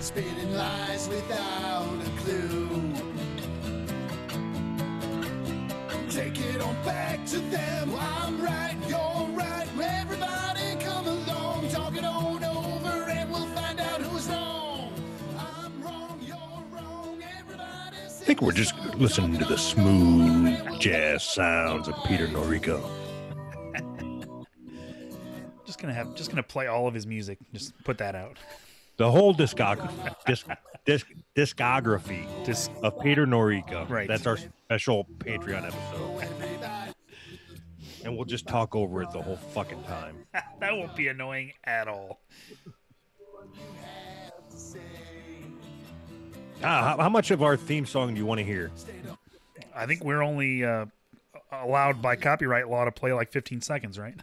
spitting lies without a clue. Take it on back to them. I'm right, you're right. Everybody come along, talk it on over, and we'll find out who's wrong. I'm wrong, you're wrong. Everybody. I think we're just listening to the smooth jazz sounds of Peter Noriko. Just gonna play all of his music. Just put that out. The whole discography of Peter Noriko. Right. That's our special Patreon episode. And we'll just talk over it the whole fucking time. That won't be annoying at all. How much of our theme song do you want to hear? I think we're only allowed by copyright law to play like 15 seconds, right?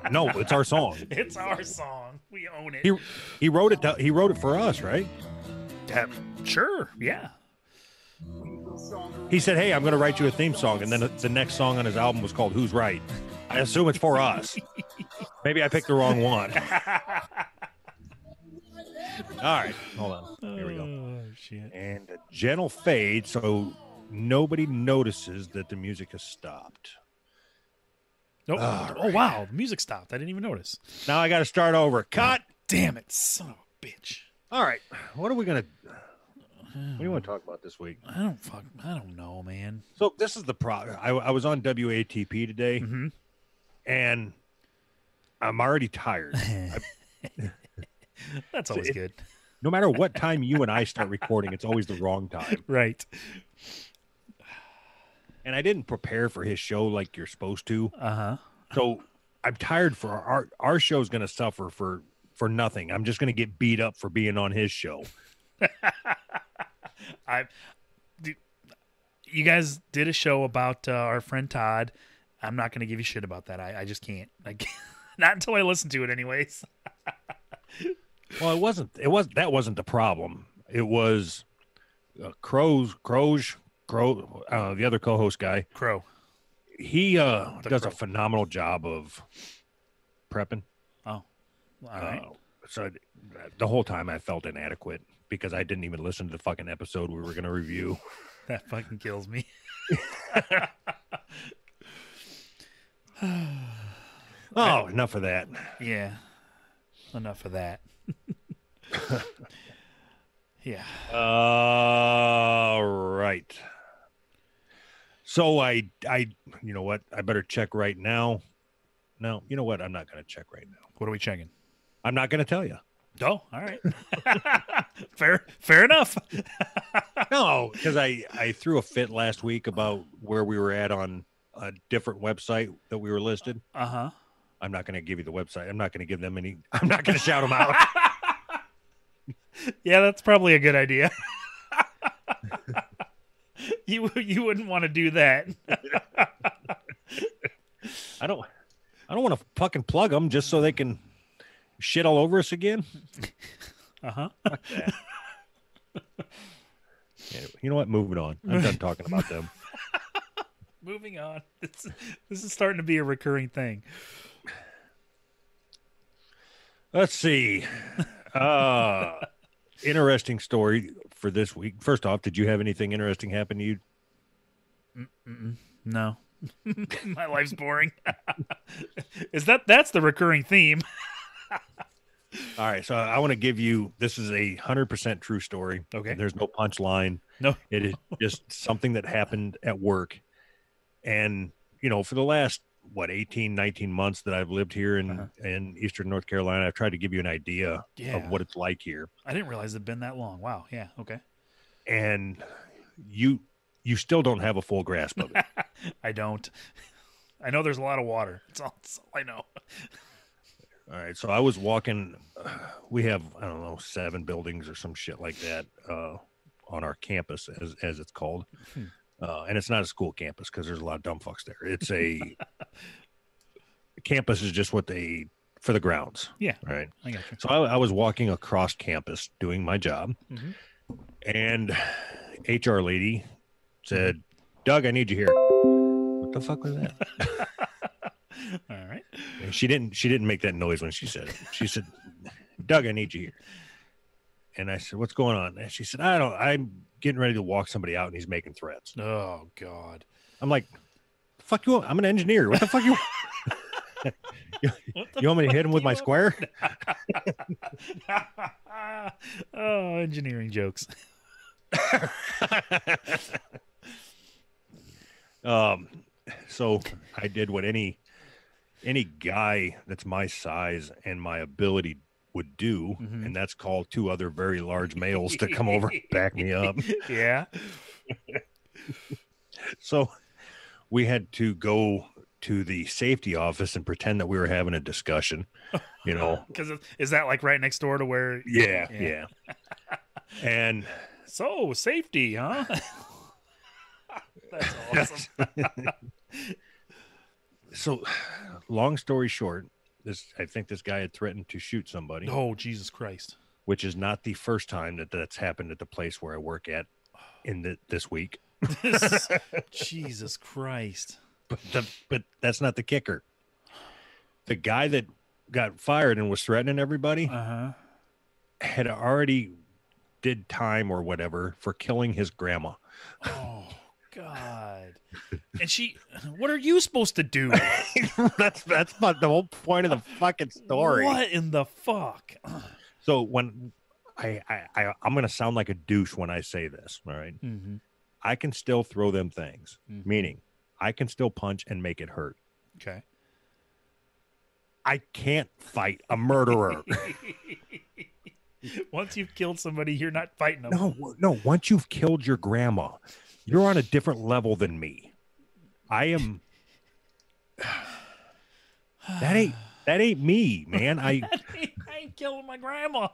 No, it's our song. It's our song. We own it. He wrote it. He wrote it for us, right? Sure. Yeah. He said, "Hey, I'm going to write you a theme song," and then the next song on his album was called "Who's Right." I assume it's for us. Maybe I picked the wrong one. All right, hold on. Here we go. Oh, shit. And a gentle fade, so nobody notices that the music has stopped. Oh, wow. The music stopped. I didn't even notice. Now I got to start over. Cut. Damn it, son of a bitch. All right. What are we going to... What do you want to talk about this week? I don't know, man. So this is the problem. I was on WATP today, and I'm already tired. That's always good. No matter what time you and I start recording, it's always the wrong time. Right. And I didn't prepare for his show like you're supposed to. Uh-huh. So I'm tired for our show's going to suffer for nothing. I'm just going to get beat up for being on his show. You guys did a show about our friend Todd. I'm not going to give you shit about that. I just can't. Not until I listen to it anyways. Well, that wasn't the problem. It was Crow, the other co-host guy. Crow. He does a phenomenal job of prepping. Oh, all right. So the whole time I felt inadequate because I didn't even listen to the fucking episode we were going to review. That fucking kills me. Oh, enough of that. Yeah. Enough of that. Yeah. All right. So I, you know what? I better check right now. No, you know what? I'm not going to check right now. What are we checking? I'm not going to tell you. Oh, all right. Fair enough. No, because I threw a fit last week about where we were at on a different website that we were listed. Uh-huh. I'm not going to give you the website. I'm not going to give them any. I'm not going to shout them out. Yeah, that's probably a good idea. You wouldn't want to do that. I don't want to fucking plug them just so they can shit all over us again. Uh-huh. Anyway, you know what? Moving on. I'm done talking about them. Moving on. This is starting to be a recurring thing. Let's see. Interesting story for this week. First off, did you have anything interesting happen to you? No. My life's boring. That's the recurring theme. All right, so I want to give you, this is a 100% true story. Okay. There's no punchline. No. It is just something that happened at work. And, you know, for the last, 18, 19 months that I've lived here in Eastern North Carolina, I've tried to give you an idea of what it's like here. I didn't realize it'd been that long. Wow. Yeah. Okay. And you still don't have a full grasp of it. I don't. I know there's a lot of water. That's all I know. All right, so I was walking. We have, I don't know, 7 buildings or some shit like that on our campus, as it's called. And it's not a school campus because there's a lot of dumb fucks there. It's a campus is just for the grounds. Yeah. Right. I got you. So I was walking across campus doing my job, and HR lady said, "Doug, I need you here." What the fuck was that? All right. And she didn't make that noise when she said it. She said, "Doug, I need you here." And I said, what's going on? And she said, I'm getting ready to walk somebody out and he's making threats. Oh, God. I'm like, fuck you. I'm an engineer. What the fuck you you want me to hit him with my square? Oh, engineering jokes. So I did what any guy that's my size and my ability would do, and that's call two other very large males to come over and back me up. Yeah. So we had to go to the safety office and pretend that we were having a discussion, you know. Because is that like right next door to where? Yeah. And so safety, huh? That's awesome. So, long story short, I think this guy had threatened to shoot somebody. Oh, Jesus Christ! Which is not the first time that's happened at the place where I work at this week. Jesus Christ! But that's not the kicker. The guy that got fired and was threatening everybody had already did time or whatever for killing his grandma. Oh God! And what are you supposed to do? that's not the whole point of the fucking story. What in the fuck? So when I'm gonna sound like a douche when I say this, all right? Mm-hmm. I can still throw them things, meaning I can still punch and make it hurt. Okay. I can't fight a murderer. Once you've killed somebody, you're not fighting them. No. Once you've killed your grandma, you're on a different level than me. I am. That ain't me, man. I ain't killing my grandma.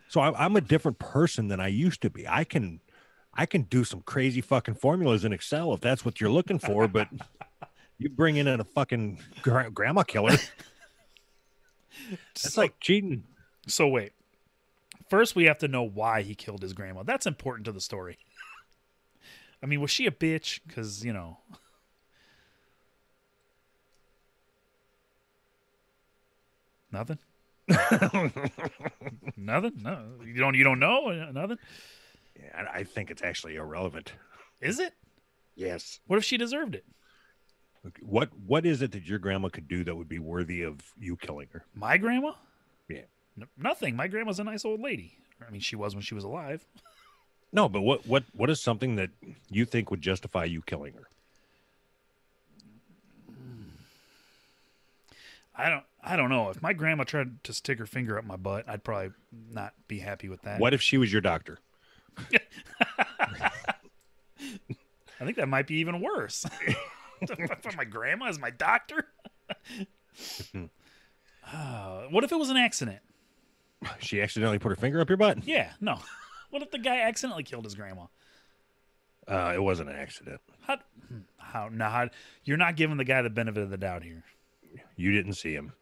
So I'm a different person than I used to be. I can do some crazy fucking formulas in Excel if that's what you're looking for, but you bring in a fucking grandma killer. It's like cheating. So wait. First, we have to know why he killed his grandma. That's important to the story. I mean, was she a bitch? Because, you know. Nothing? Nothing? No. You don't know? Nothing? Yeah, I think it's actually irrelevant. Is it? Yes. What if she deserved it? What is it that your grandma could do that would be worthy of you killing her? My grandma? Yeah. Nothing. My grandma's a nice old lady. I mean, she was when she was alive. No, but what is something that you think would justify you killing her? I don't know. If my grandma tried to stick her finger up my butt, I'd probably not be happy with that. What if she was your doctor? I think that might be even worse. My grandma is my doctor? What if it was an accident? She accidentally put her finger up your butt? Yeah, no. What if the guy accidentally killed his grandma? It wasn't an accident. How? You're not giving the guy the benefit of the doubt here. You didn't see him.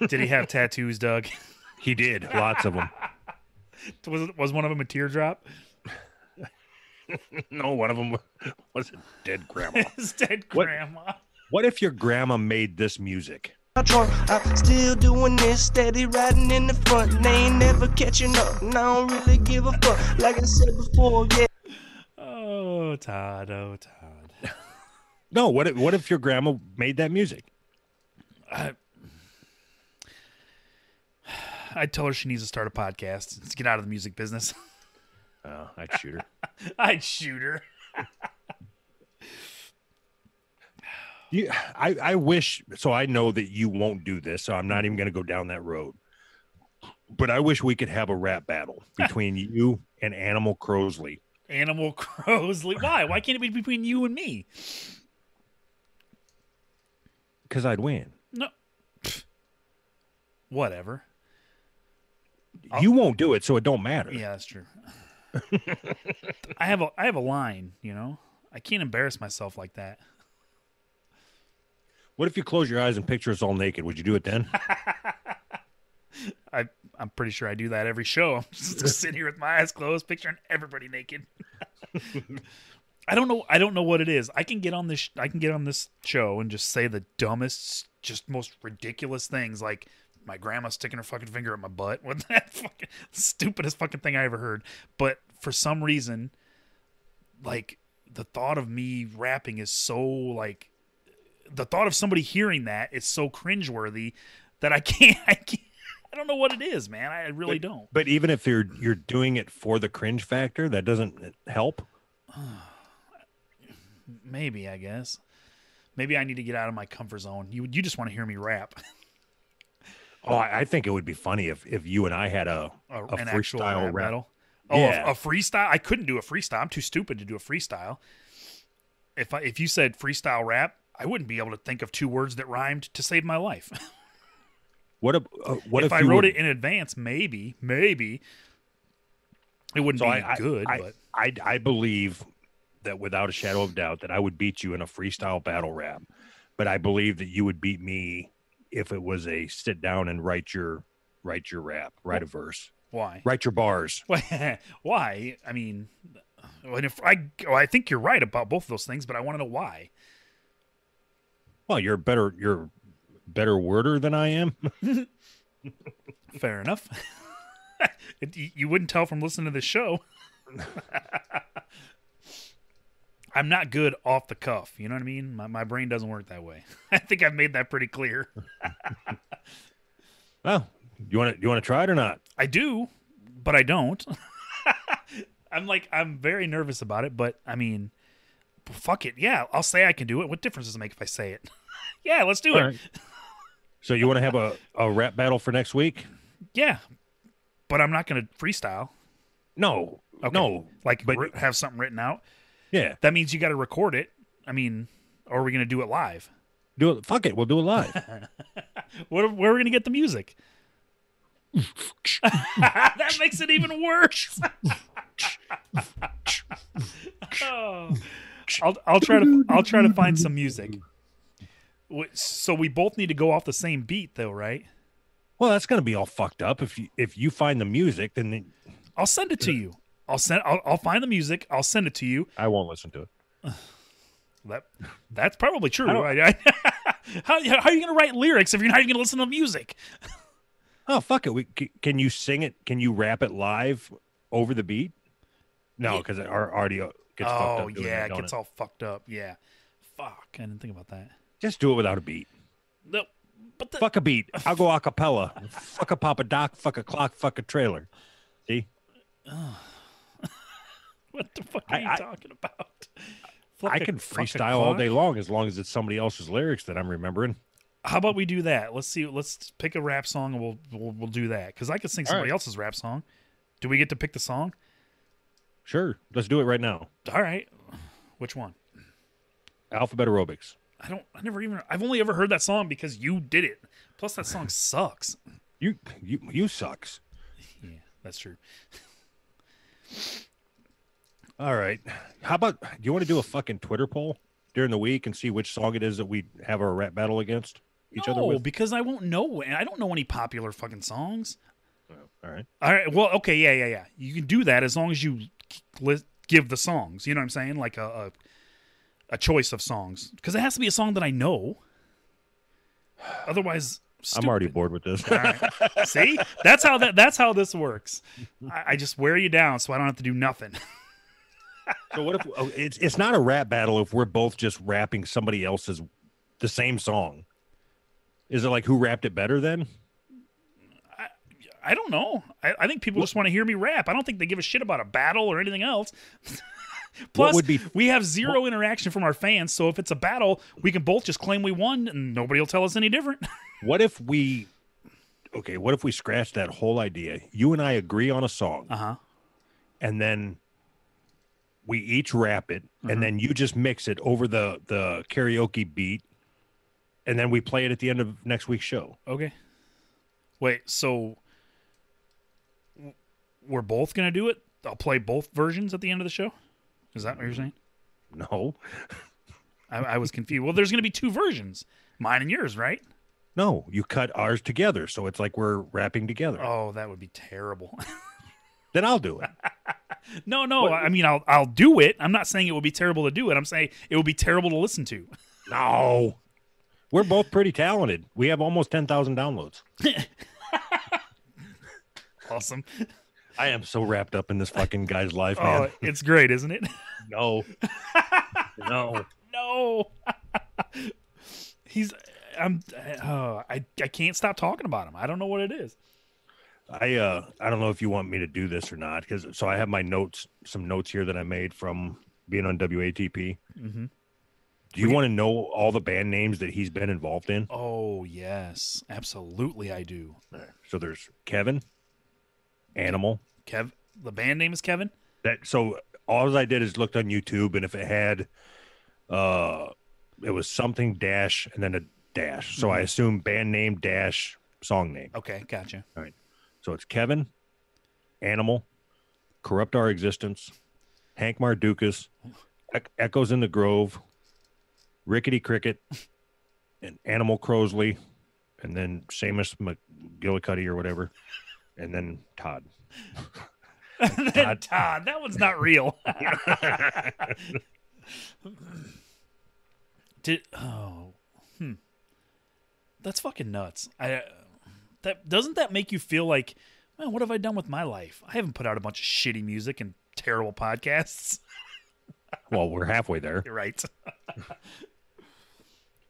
Did he have tattoos, Doug? He did. Lots of them. Was one of them a teardrop? No, one of them was a dead grandma. His dead grandma. What if your grandma made this music? I'm still doing this, steady riding in the front. They ain't never catching up, and I don't really give a fuck. Like I said before, yeah. Oh, Todd. No, what if your grandma made that music? I'd tell her she needs to start a podcast. Let's get out of the music business. I'd shoot her. I'd shoot her. I wish, so I know that you won't do this, so I'm not even going to go down that road. But I wish we could have a rap battle between you and Animal Crosley. Animal Crosley? Why? Why can't it be between you and me? Because I'd win. No. Whatever. You won't do it, so it don't matter. Yeah, that's true. I have a line, you know? I can't embarrass myself like that. What if you close your eyes and picture us all naked? Would you do it then? I'm pretty sure I do that every show. I'm just sitting here with my eyes closed, picturing everybody naked. I don't know what it is. I can get on this show and just say the dumbest, just most ridiculous things, like my grandma sticking her fucking finger at my butt. What that fucking stupidest fucking thing I ever heard. But for some reason, like the thought of me rapping is so like the thought of somebody hearing that is so cringeworthy that I can't. I don't know what it is, man. I really don't. But even if you're doing it for the cringe factor, that doesn't help. Maybe, I guess. Maybe I need to get out of my comfort zone. You just want to hear me rap. Oh, I think it would be funny if you and I had an freestyle rap battle. Oh, yeah. a freestyle? I couldn't do a freestyle. I'm too stupid to do a freestyle. If you said freestyle rap, I wouldn't be able to think of 2 words that rhymed to save my life. What if I wrote it in advance? Maybe it wouldn't be good. But I believe that without a shadow of doubt that I would beat you in a freestyle battle rap, but I believe that you would beat me if it was a sit down and write your rap, write a verse. Why? Write your bars. Why? I mean, I think you're right about both of those things, but I want to know why. Well, you're a better worder than I am. Fair enough. You wouldn't tell from listening to this show. I'm not good off the cuff. You know what I mean? My brain doesn't work that way. I think I've made that pretty clear. Well, you want to try it or not? I do, but I don't. I'm very nervous about it, but I mean, fuck it. Yeah, I'll say I can do it. What difference does it make if I say it? Yeah, let's do it. Right. So you want to have a rap battle for next week? Yeah, but I'm not going to freestyle. No, okay. No. But have something written out? Yeah. That means you got to record it. I mean, or are we going to do it live? Do it. Fuck it. We'll do it live. Where are we going to get the music? That makes it even worse. Oh. I'll try to find some music. So we both need to go off the same beat, though, right? Well, that's going to be all fucked up if you find the music. Then I'll send it to you. I'll find the music. I'll send it to you. I won't listen to it. That's probably true. How are you going to write lyrics if you're not even going to listen to the music? Oh, fuck it. Can you sing it? Can you rap it live over the beat? No, because our audio gets fucked up. Oh, yeah, it gets all fucked up. Yeah. Fuck, I didn't think about that. Just do it without a beat. No, but fuck a beat. I'll go a cappella. Fuck a Papa Doc. Fuck a clock. Fuck a trailer. See? What the fuck are you talking about? I can freestyle all day long as it's somebody else's lyrics that I'm remembering. How about we do that? Let's see. Let's pick a rap song and we'll do that because I could sing somebody else's rap song. Do we get to pick the song? Sure. Let's do it right now. All right. Which one? Alphabet Aerobics. I've only ever heard that song because you did it. Plus, that song sucks. You sucks. Yeah, that's true. All right. How about, do you want to do a fucking Twitter poll during the week and see which song it is that we have our rap battle against each other with? No, because I won't know. And I don't know any popular fucking songs. Oh, all right. Well, okay. Yeah. You can do that as long as you give the songs. You know what I'm saying? Like a choice of songs. Because it has to be a song that I know. Otherwise, stupid. I'm already bored with this. All right. See? That's how this works. I just wear you down so I don't have to do nothing. So what if it's not a rap battle if we're both just rapping somebody else's the same song? Is it like who rapped it better then? I don't know. I think people just want to hear me rap. I don't think they give a shit about a battle or anything else. Plus, we have zero interaction from our fans, so if it's a battle, we can both just claim we won and nobody will tell us any different. What if we scratch that whole idea? You and I agree on a song. Uh-huh. And then we each rap it, and then you just mix it over the karaoke beat, and then we play it at the end of next week's show. Okay. Wait, so we're both going to do it? I'll play both versions at the end of the show? Is that what you're saying? No. I was confused. Well, there's going to be 2 versions. Mine and yours, right? No, you cut ours together, so it's like we're rapping together. Oh, that would be terrible. Then I'll do it. No. I mean, I'll do it. I'm not saying it would be terrible to do it. I'm saying it would be terrible to listen to. No. We're both pretty talented. We have almost 10,000 downloads. awesome. I am so wrapped up in this fucking guy's life, Oh, man. it's great, isn't it? No. No. No. I can't stop talking about him. I don't know what it is. I don't know if you want me to do this or not, so I have my notes, some notes here that I made from being on WATP. Mm-hmm. Do you want to know all the band names that he's been involved in? Oh, yes. Absolutely, I do. So there's Kevin, Animal. The band name is Kevin? So all I did is looked on YouTube, and if it had, it was something dash and then a dash. So I assume band name dash song name. Okay, gotcha. All right. So it's Kevin, Animal, Corrupt Our Existence, Hank Mardukas, Echoes in the Grove, Rickety Cricket, and Animal Crosley, and then Seamus McGillicuddy or whatever, and then Todd. Todd, that one's not real. That's fucking nuts. Doesn't that make you feel like, man, what have I done with my life? I haven't put out a bunch of shitty music and terrible podcasts. Well, we're halfway there. You're right.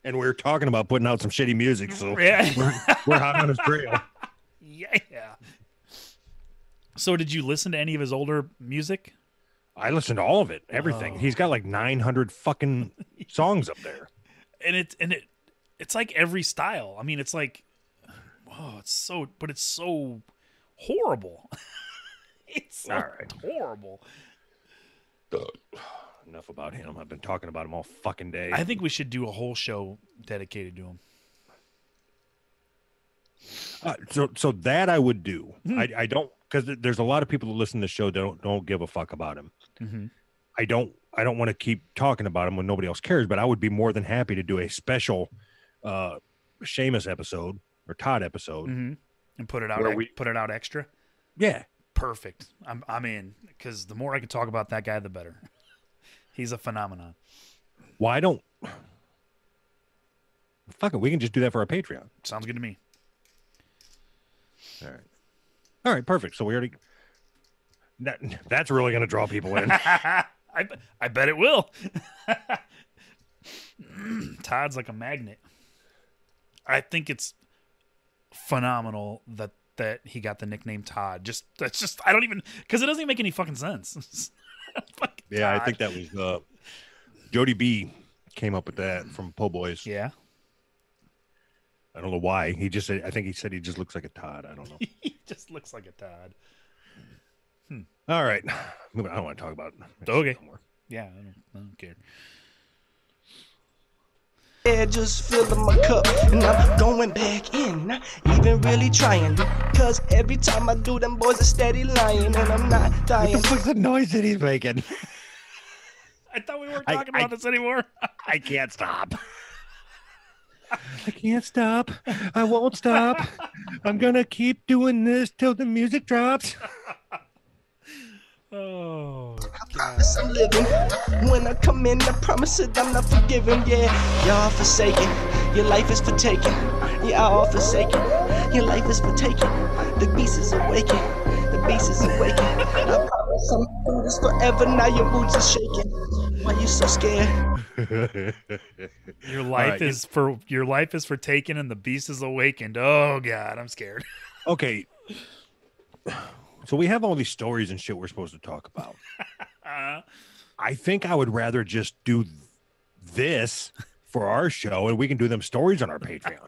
And we're talking about putting out some shitty music, so Yeah. we're hot on his trail. Yeah. So did you listen to any of his older music? I listened to all of it, everything. He's got like 900 fucking songs up there. And it's like every style. I mean, it's like, it's so horrible. It's so horrible. Enough about him. I've been talking about him all fucking day. I think we should do a whole show dedicated to him. So that I would do. I don't, because there's a lot of people that listen to the show that don't give a fuck about him. Mm-hmm. I don't want to keep talking about him when nobody else cares, but I would be more than happy to do a special Seamus episode or Todd episode and put it out. Put it out extra. Yeah, perfect. I'm in, because the more I can talk about that guy, the better. He's a phenomenon. Why don't? Fuck it, we can just do that for our Patreon. Sounds good to me. All right, perfect. So we already. That's really going to draw people in. I bet it will. Todd's like a magnet. I think it's phenomenal that he got the nickname Todd. That's just I don't even, because it doesn't even make any fucking sense. Yeah, Todd. I think that was Jody B came up with that from Po' Boys. Yeah. I don't know why. He just said, I think he said he just looks like a Todd. I don't know. He just looks like a Todd. All right. Moving on. I don't want to talk about it. Okay. Yeah, I don't care. Yeah, just filling my cup, and I'm going back in, not even really trying, because every time I do, them boys are steady lying, and I'm not dying. What the fuck's the noise that he's making? I thought we weren't talking about this anymore. I can't stop. I can't stop. I won't stop. I'm gonna keep doing this till the music drops. Oh, I promise I'm living. When I come in, I promise that I'm not forgiven. Yeah, y'all forsaken. Your life is for taking. Y'all forsaken. Your life is for taking. The beast is awakened. The beast is awakened. I promise I'm doing this forever. Now your boots are shaking. Why you so scared? Your life is for taking, and the beast is awakened. Oh God, I'm scared. Okay. So we have all these stories and shit we're supposed to talk about. I think I would rather just do this for our show, and we can do them stories on our Patreon.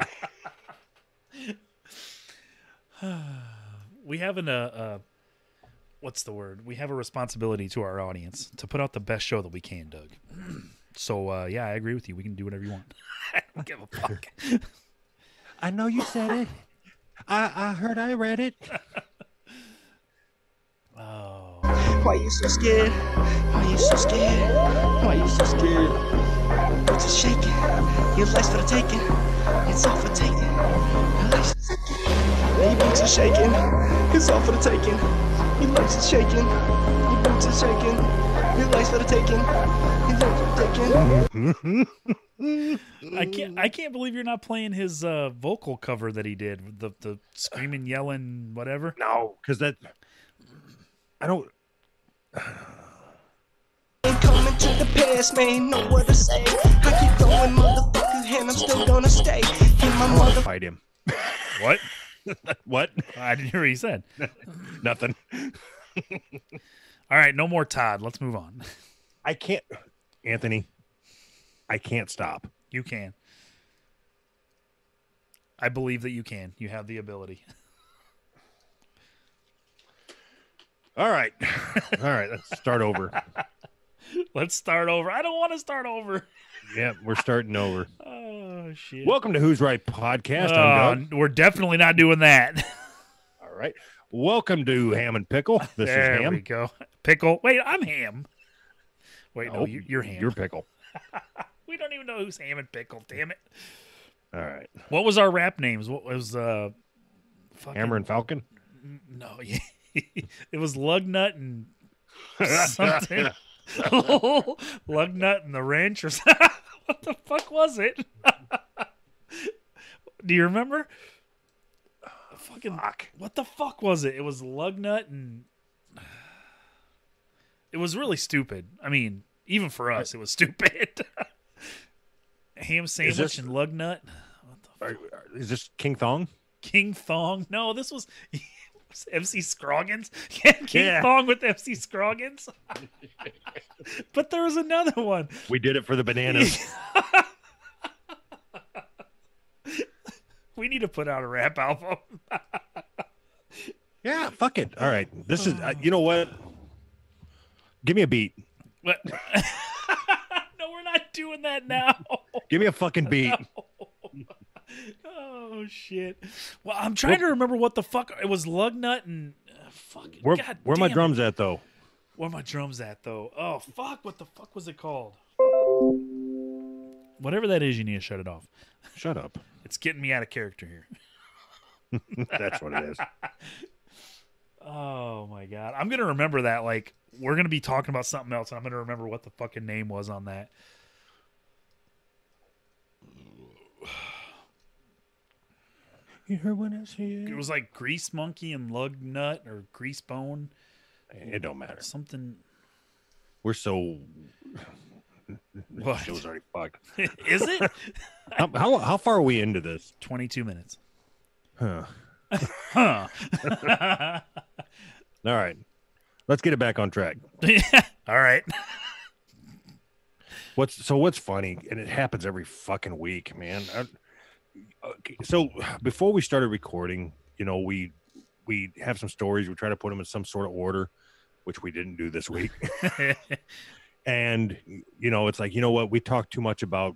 We have what's the word? We have a responsibility to our audience to put out the best show that we can, Doug. So, yeah, I agree with you. We can do whatever you want. I don't give a fuck. I know you said it. I heard I read it. Oh. Why you so scared? Why you so scared? Why you so scared? Your boots are shaking. Your life's for the taking. It's all for taking. Your life's for the taking. Your boots are shaking. It's all for the taking. Your life's is shaking. Your boots are shaking. Your life's for the taking. Your life's for the taking. I can't believe you're not playing his vocal cover that he did, the screaming, yelling, whatever. No, because I don't. Ain't coming to the past, man, know what to say. I keep going, motherfucker, and I'm still gonna stay. In my mother. Fight him. What? What? I didn't hear what he said. Nothing. All right, no more Todd. Let's move on. I can't, Anthony. I can't stop. You can. I believe that you can. You have the ability. All right. All right. Let's start over. Let's start over. I don't want to start over. Yeah, we're starting over. Oh, shit. Welcome to Who's Right Podcast. I'm Doug. We're definitely not doing that. All right. Welcome to Ham and Pickle. This there is Ham. we go. Pickle. Wait, I'm Ham. Wait, no, Oh, you're Ham. You're Pickle. We don't even know who's Ham and Pickle. Damn it. All right. What was our rap names? What was fucking... Hammer and Falcon? No, it was Lugnut and something. Lugnut and the Ranch or something. What the fuck was it? Do you remember? Fucking Fuck. What the fuck was it? It was Lugnut and it was really stupid. I mean, even for us, it was stupid. Ham sandwich and Lugnut. Is this King Thong? King Thong? No, this was MC Scroggins. King Thong with MC Scroggins. But there was another one. We did it for the bananas. We need to put out a rap album. Yeah, fuck it. All right. This is, you know what? Give me a beat. What? No, we're not doing that now. Give me a fucking beat. No. Oh, shit. Well, I'm trying to remember what the fuck. It was Lugnut and fucking. Where my drums at, though? Where my drums at, though? Oh, fuck. What the fuck was it called? Whatever that is, you need to shut it off. Shut up. It's getting me out of character here. That's what it is. Oh, my God. I'm going to remember that. Like, we're going to be talking about something else, and I'm going to remember what the fucking name was on that. You heard what I said? It was like Grease Monkey and Lug Nut or Grease Bone. It don't matter. Something. We're so. What? Show's already fucked. Is it? How far are we into this? 22 minutes. Huh. Huh. All right. Let's get it back on track. All right. What's funny, and it happens every fucking week, man. So before we started recording, you know, we have some stories. We try to put them in some sort of order, which we didn't do this week. And, you know, it's like, you know what? We talked too much about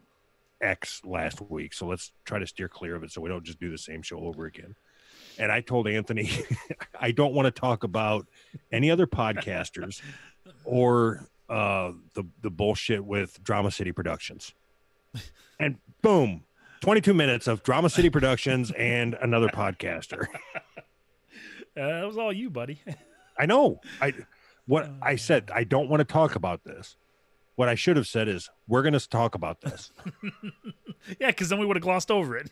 X last week, so let's try to steer clear of it so we don't just do the same show over again. And I told Anthony, I don't want to talk about any other podcasters or the bullshit with Drama City Productions. And boom, 22 minutes of Drama City Productions and another podcaster. That was all you, buddy. I know. I said, I don't want to talk about this. What I should have said is, we're going to talk about this. Yeah, because then we would have glossed over it.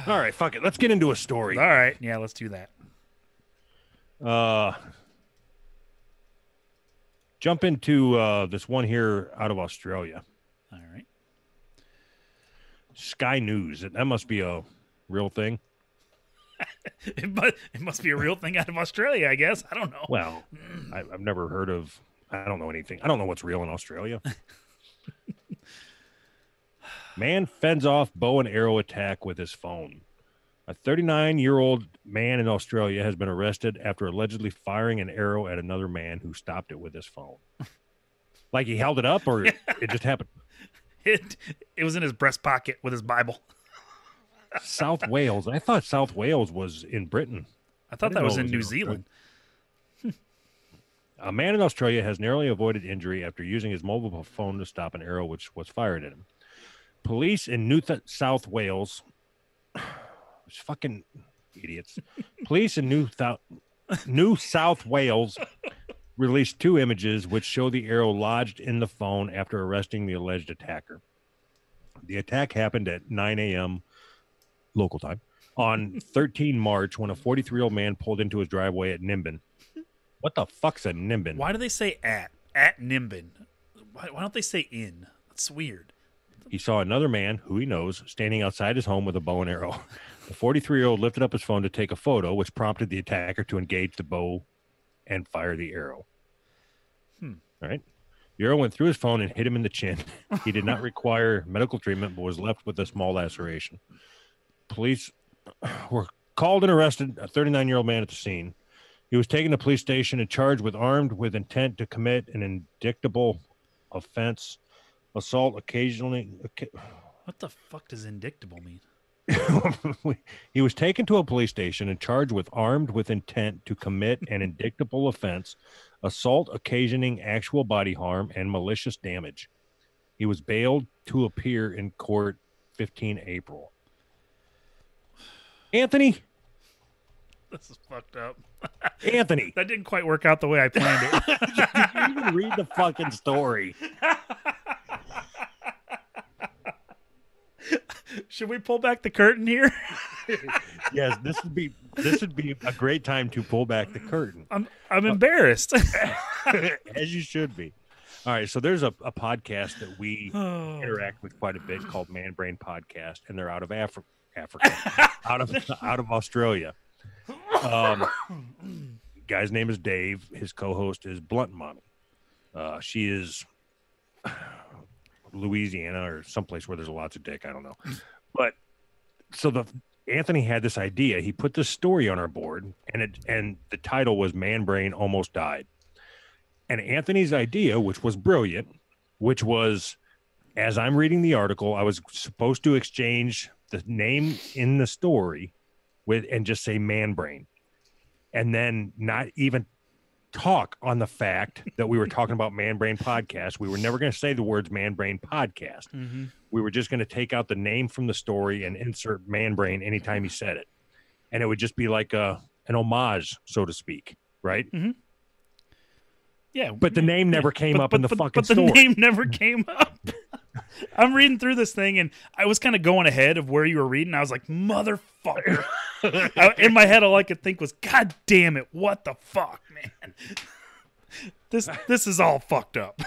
All right, fuck it. Let's get into a story. All right. Yeah, let's do that. Jump into this one here out of Australia. All right. Sky News. That must be a real thing. It must be a real thing out of Australia, I guess. I don't know. Well, I've never heard of. I don't know anything. I don't know what's real in Australia. Man fends off bow and arrow attack with his phone. A 39-year-old man in Australia has been arrested after allegedly firing an arrow at another man who stopped it with his phone. Like he held it up, or it just happened? It was in his breast pocket with his Bible. South Wales. I thought South Wales was in Britain. I thought that was in New Zealand. A man in Australia has narrowly avoided injury after using his mobile phone to stop an arrow which was fired at him. Police in South Wales, fucking idiots. Police in New South Wales released 2 images which show the arrow lodged in the phone after arresting the alleged attacker. The attack happened at 9 a.m. local time on 13 March when a 43-year-old man pulled into his driveway at Nimbin. What the fuck's a Nimbin? Why do they say at Nimbin? Why don't they say in? That's weird. He saw another man, who he knows, standing outside his home with a bow and arrow. The 43-year-old lifted up his phone to take a photo, which prompted the attacker to engage the bow and fire the arrow. All right. The arrow went through his phone and hit him in the chin. He did not require medical treatment, but was left with a small laceration. Police were called and arrested a 39-year-old man at the scene. He was taken to police station and charged with armed with intent to commit an indictable offense, assault occasionally. What the fuck does indictable mean? He was taken to a police station and charged with armed with intent to commit an indictable offense, assault occasioning actual body harm, and malicious damage. He was bailed to appear in court 15 April. Anthony? This is fucked up. Anthony. That didn't quite work out the way I planned it. You didn't even read the fucking story. Should we pull back the curtain here? Yes, this would be a great time to pull back the curtain. I'm embarrassed. As you should be. All right, so there's a podcast that we interact with quite a bit called ManBrain Podcast, and they're out of Africa, out of Australia. Guy's name is Dave. His co-host is Blunt Mommy. She is Louisiana or someplace where there's lots of dick. I don't know. But so Anthony had this idea. He put this story on our board, and the title was "ManBrain Almost Died." And Anthony's idea, which was brilliant, which was, as I'm reading the article, I was supposed to exchange the name in the story and just say ManBrain, and then not even talk on the fact that we were talking about ManBrain Podcast. We were never going to say the words ManBrain Podcast. Mm-hmm. We were just going to take out the name from the story and insert ManBrain anytime he said it. And it would just be like an homage, so to speak. Right? Mm-hmm. Yeah. But the name never came up in the fucking story. But the name never came up. I'm reading through this thing, and I was kind of going ahead of where you were reading. I was like, motherfucker. In my head, all I could think was, God damn it, what the fuck, man? This is all fucked up.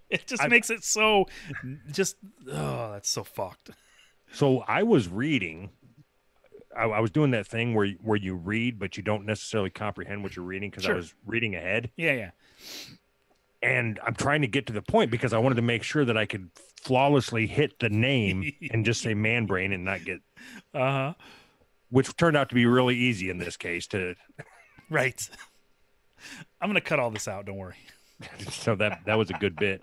It just makes it so that's so fucked. So I was reading. I was doing that thing where you read, but you don't necessarily comprehend what you're reading because I was reading ahead. Yeah. And I'm trying to get to the point because I wanted to make sure that I could flawlessly hit the name and just say ManBrain and not get... Which turned out to be really easy in this case. Right. I'm going to cut all this out, don't worry. So that was a good bit.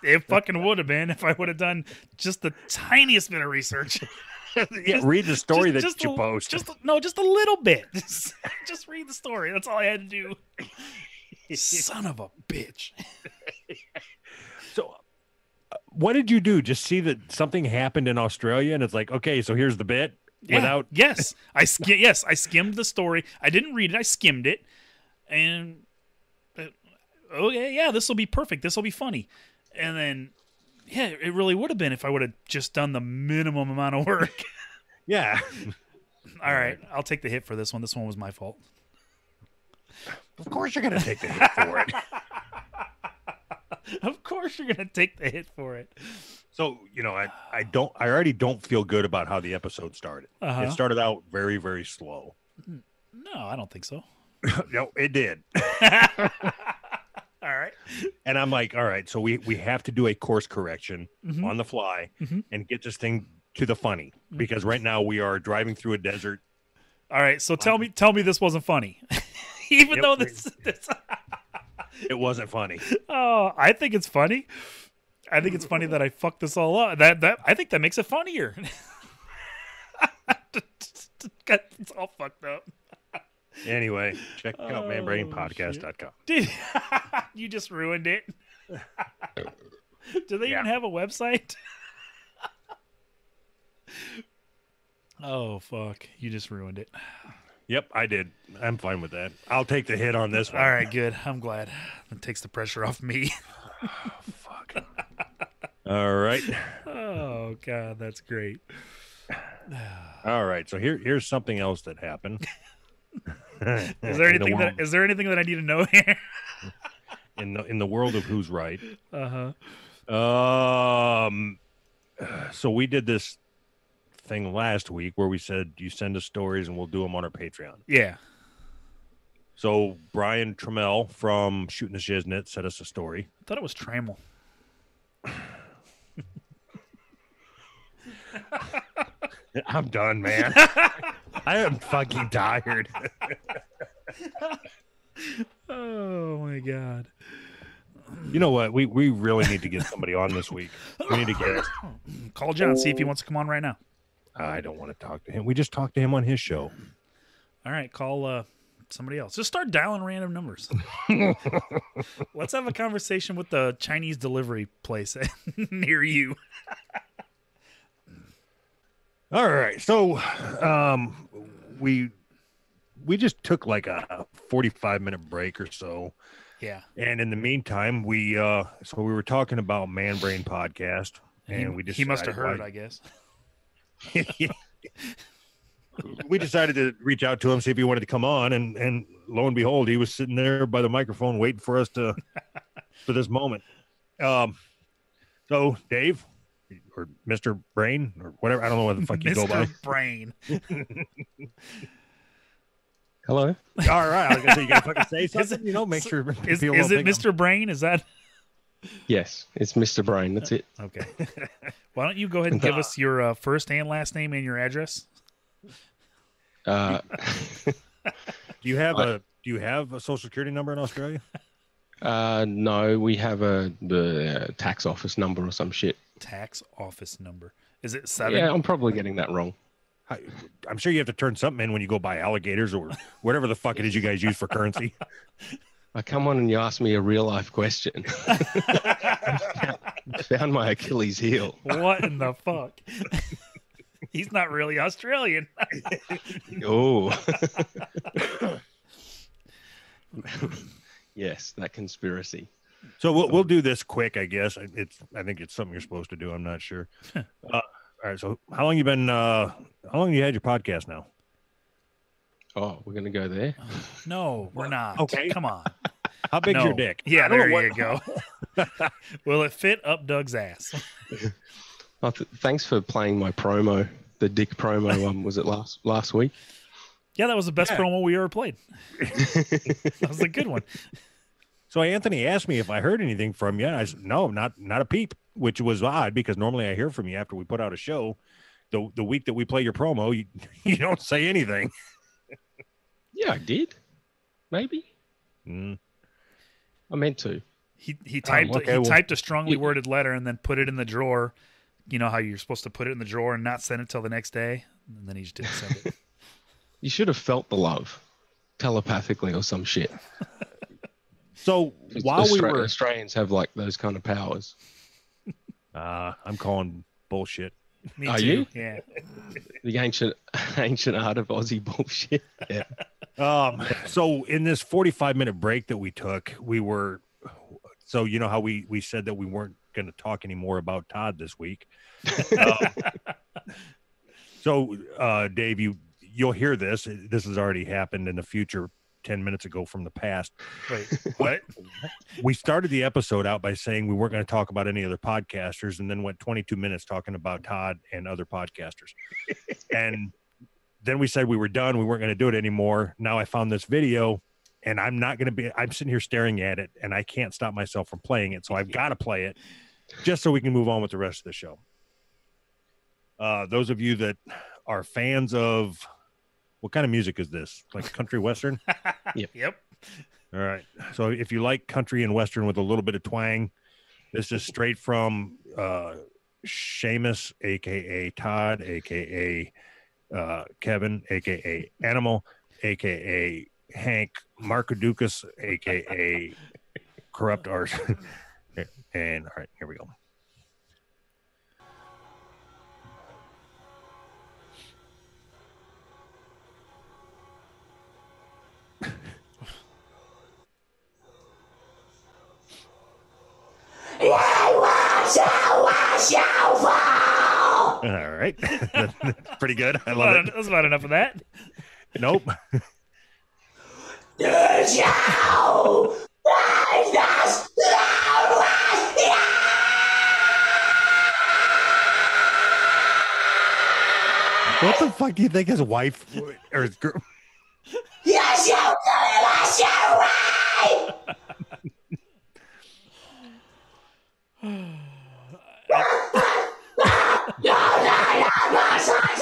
It fucking would have been if I would have done just the tiniest bit of research. Read the story that you post. Just a little bit. Just read the story. That's all I had to do. Son of a bitch. So, what did you do? Just see that something happened in Australia, and it's like, okay, so here's the bit. Yeah. Yes, I skimmed the story. I didn't read it. I skimmed it, and okay, yeah, this will be perfect. This will be funny, and then. Yeah, it really would have been if I would have just done the minimum amount of work. Yeah. All right. I'll take the hit for this one. This one was my fault. Of course you're going to take the hit for it. Of course you're going to take the hit for it. So, I already don't feel good about how the episode started. It started out very, very slow. No, I don't think so. No, it did. All right. And I'm like, all right, so we have to do a course correction on the fly and get this thing to the funny because right now we are driving through a desert. All right, so tell me this wasn't funny. Even though this it wasn't funny. Oh, I think it's funny. I think it's funny that I fucked this all up. That I think that makes it funnier. It's all fucked up. Anyway, check out manbrainpodcast.com. Dude, you just ruined it. Do they even have a website? Oh, fuck. You just ruined it. Yep, I did. I'm fine with that. I'll take the hit on this one. All right, good. I'm glad. It takes the pressure off me. Fuck. All right. Oh God, that's great. All right. So here's something else that happened. Is there anything that I need to know here? in the world of who's right? Uh-huh. So we did this thing last week where we said you send us stories and we'll do them on our Patreon. Yeah. So Brian Trammell from Shooting the Shiznit sent us a story. I thought it was Trammell. I'm done, man. I am fucking tired. Oh my God. You know what? We really need to get somebody on this week. We need to get. Call John, see if he wants to come on right now. I don't want to talk to him. We just talked to him on his show. All right, call somebody else. Just start dialing random numbers. Let's have a conversation with the Chinese delivery place near you. All right. So we just took like a 45-minute break or so. Yeah. And in the meantime, we were talking about ManBrain Podcast, and he must have heard, I guess. We decided to reach out to him, see if he wanted to come on, and lo and behold, he was sitting there by the microphone waiting for us for this moment. So Dave, or Mr. Brain, or whatever, I don't know what the fuck you go by. Mr. Brain. Hello. All right, I was gonna say, you gotta fucking say something. Make sure. Is it Mr. Brain? Is that? Yes, it's Mr. Brain. That's it. Okay. Why don't you go ahead and give us your first and last name and your address? Do you have a social security number in Australia? No, we have the tax office number or some shit. Tax office number. Is it 7? Yeah, I'm probably getting that wrong. I'm sure you have to turn something in when you go buy alligators or whatever the fuck it is you guys use for currency. I come on and you ask me a real life question. Found my Achilles heel. What in the fuck? He's not really Australian. Oh. Yes, that conspiracy. So we'll do this quick, I guess. I think it's something you're supposed to do. I'm not sure. All right. So how long you had your podcast now? Oh, we're gonna go there. No, we're not. Okay. Come on. How big's your dick? Yeah, there you go. Will it fit up Doug's ass? Oh, thanks for playing my promo, the dick promo. Was it last week? Yeah, that was the best promo we ever played. That was a good one. So Anthony asked me if I heard anything from you. I said, no, not a peep, which was odd because normally I hear from you after we put out a show. The week that we play your promo, you don't say anything. Yeah, I did. Maybe. I meant to. He typed a strongly worded letter and then put it in the drawer. You know how you're supposed to put it in the drawer and not send it till the next day? And then he just didn't send it. You should have felt the love telepathically or some shit. So while Australians have like those kind of powers. I'm calling bullshit. Me Are too. you? Yeah. The ancient art of Aussie bullshit. Yeah. So in this 45-minute break that we took, so you know how we said that we weren't going to talk anymore about Todd this week. So Dave, you'll hear this. This has already happened in the future 10 minutes ago from the past. Wait, what? We started the episode out by saying we weren't going to talk about any other podcasters and then went 22 minutes talking about Todd and other podcasters. And then we said we were done. We weren't going to do it anymore. Now I found this video and I'm sitting here staring at it and I can't stop myself from playing it. So I've got to play it just so we can move on with the rest of the show. Those of you that are fans of, what kind of music is this? Like country western? Yep. All right. So if you like country and western with a little bit of twang, this is straight from Seamus, a.k.a. Todd, a.k.a. Kevin, a.k.a. Animal, a.k.a. Hank, Markadukas, a.k.a. Corrupt Art. And all right, here we go. All right. Pretty good. I love it. That's about enough of that. Nope. What the fuck do you think his wife or his girl?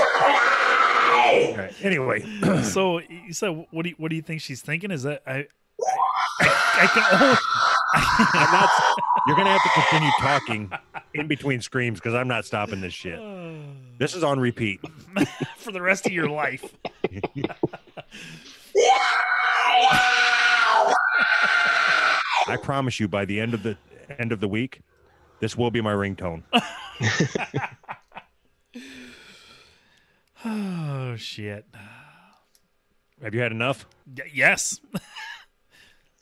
All right. Anyway, So you said, what do you think she's thinking? Is that I can only. I'm not. You're gonna have to continue talking in between screams because I'm not stopping this shit. This is on repeat For the rest of your life. I promise you, by the end of the week, this will be my ringtone. Oh shit. Have you had enough? Yes.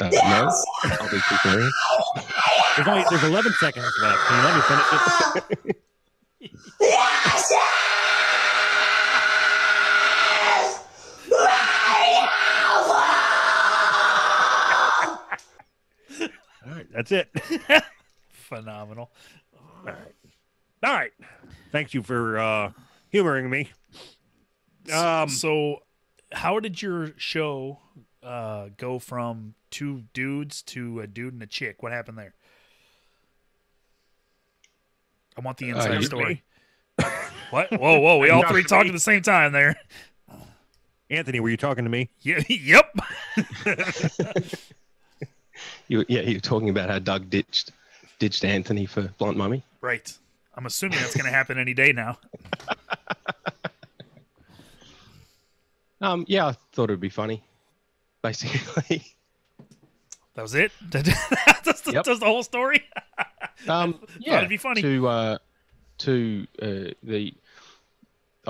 No, I'll be preparing. There's 11 seconds left. Can you let me finish it? All right, that's it. Phenomenal. All right. Thank you for humoring me. So how did your show go from two dudes to a dude and a chick? What happened there? I want the inside story. What? Whoa. We all three talked at the same time there. Anthony, were you talking to me? Yeah, yep. You're talking about how Doug ditched Anthony for Blunt Mummy. Right. I'm assuming that's going to happen any day now. Yeah, I thought it'd be funny. Basically. That was it? That's the whole story? Yeah, it'd be funny. I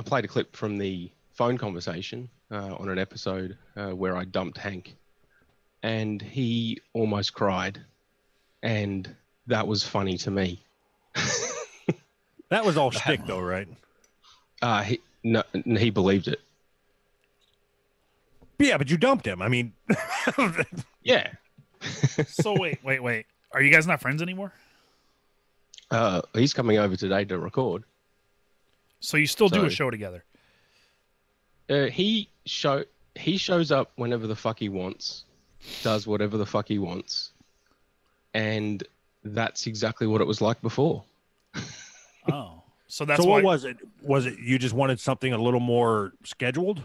played a clip from the phone conversation on an episode where I dumped Hank, and he almost cried, and that was funny to me. That was all shtick, though, right? He believed it. Yeah, but you dumped him. I mean, Yeah. So wait. Are you guys not friends anymore? He's coming over today to record. So you still do So- a show together? He shows up whenever the fuck he wants, does whatever the fuck he wants, and that's exactly what it was like before. Oh. So that's so why. what was it? Was it you just wanted something a little more scheduled?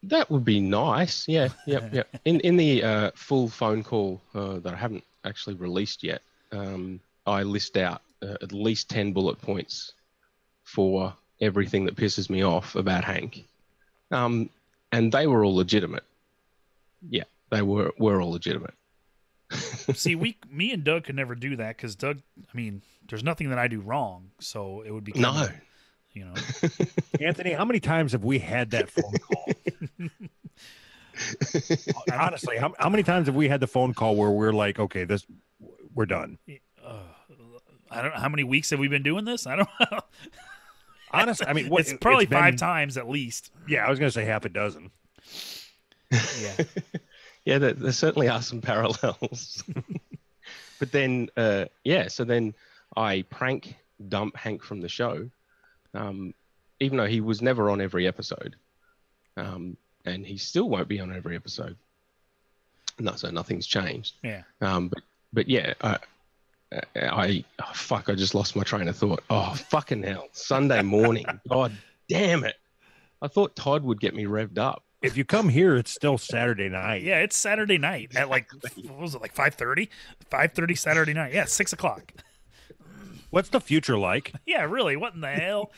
That would be nice. Yeah. In the full phone call that I haven't actually released yet, I list out at least 10 bullet points for everything that pisses me off about Hank. And they were all legitimate. Yeah, they were all legitimate. See, me and Doug could never do that because Doug, I mean, there's nothing that I do wrong, so it would be No. you know. Anthony, how many times have we had that phone call? Honestly, how many times have we had the phone call where we're like, okay, we're done? I don't know. How many weeks have we been doing this? I don't know. Honestly, I mean, It's probably been- 5 times at least. Yeah, I was going to say half a dozen. Yeah. Yeah, there certainly are some parallels. But then, so then I prank dump Hank from the show, even though he was never on every episode. And he still won't be on every episode. No, so nothing's changed. Yeah. But yeah, I just lost my train of thought. Oh, fucking hell. Sunday morning. God damn it. I thought Todd would get me revved up. If you come here, it's still Saturday night. Yeah, it's Saturday night at like, what was it, like 5:30? 5:30 Saturday night. Yeah, 6 o'clock. What's the future like? Yeah, really. What in the hell?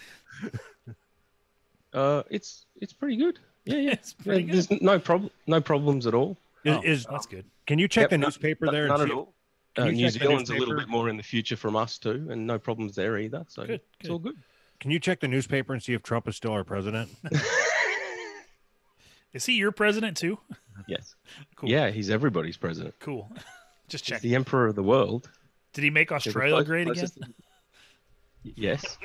It's pretty good. Yeah. It's pretty good. There's no problems at all. That's good. Can you check Yep, the newspaper there? None and at see- all. Can you New check the Zealand's a little newspaper? bit more in the future from us too, and no problems there either. So Good. it's all good. Can you check the newspaper and see if Trump is still our president? Is he your president too? Yes. Cool. Yeah, he's everybody's president. Cool. Just He's check. the emperor of the world. Did he make Australia great again? Yes.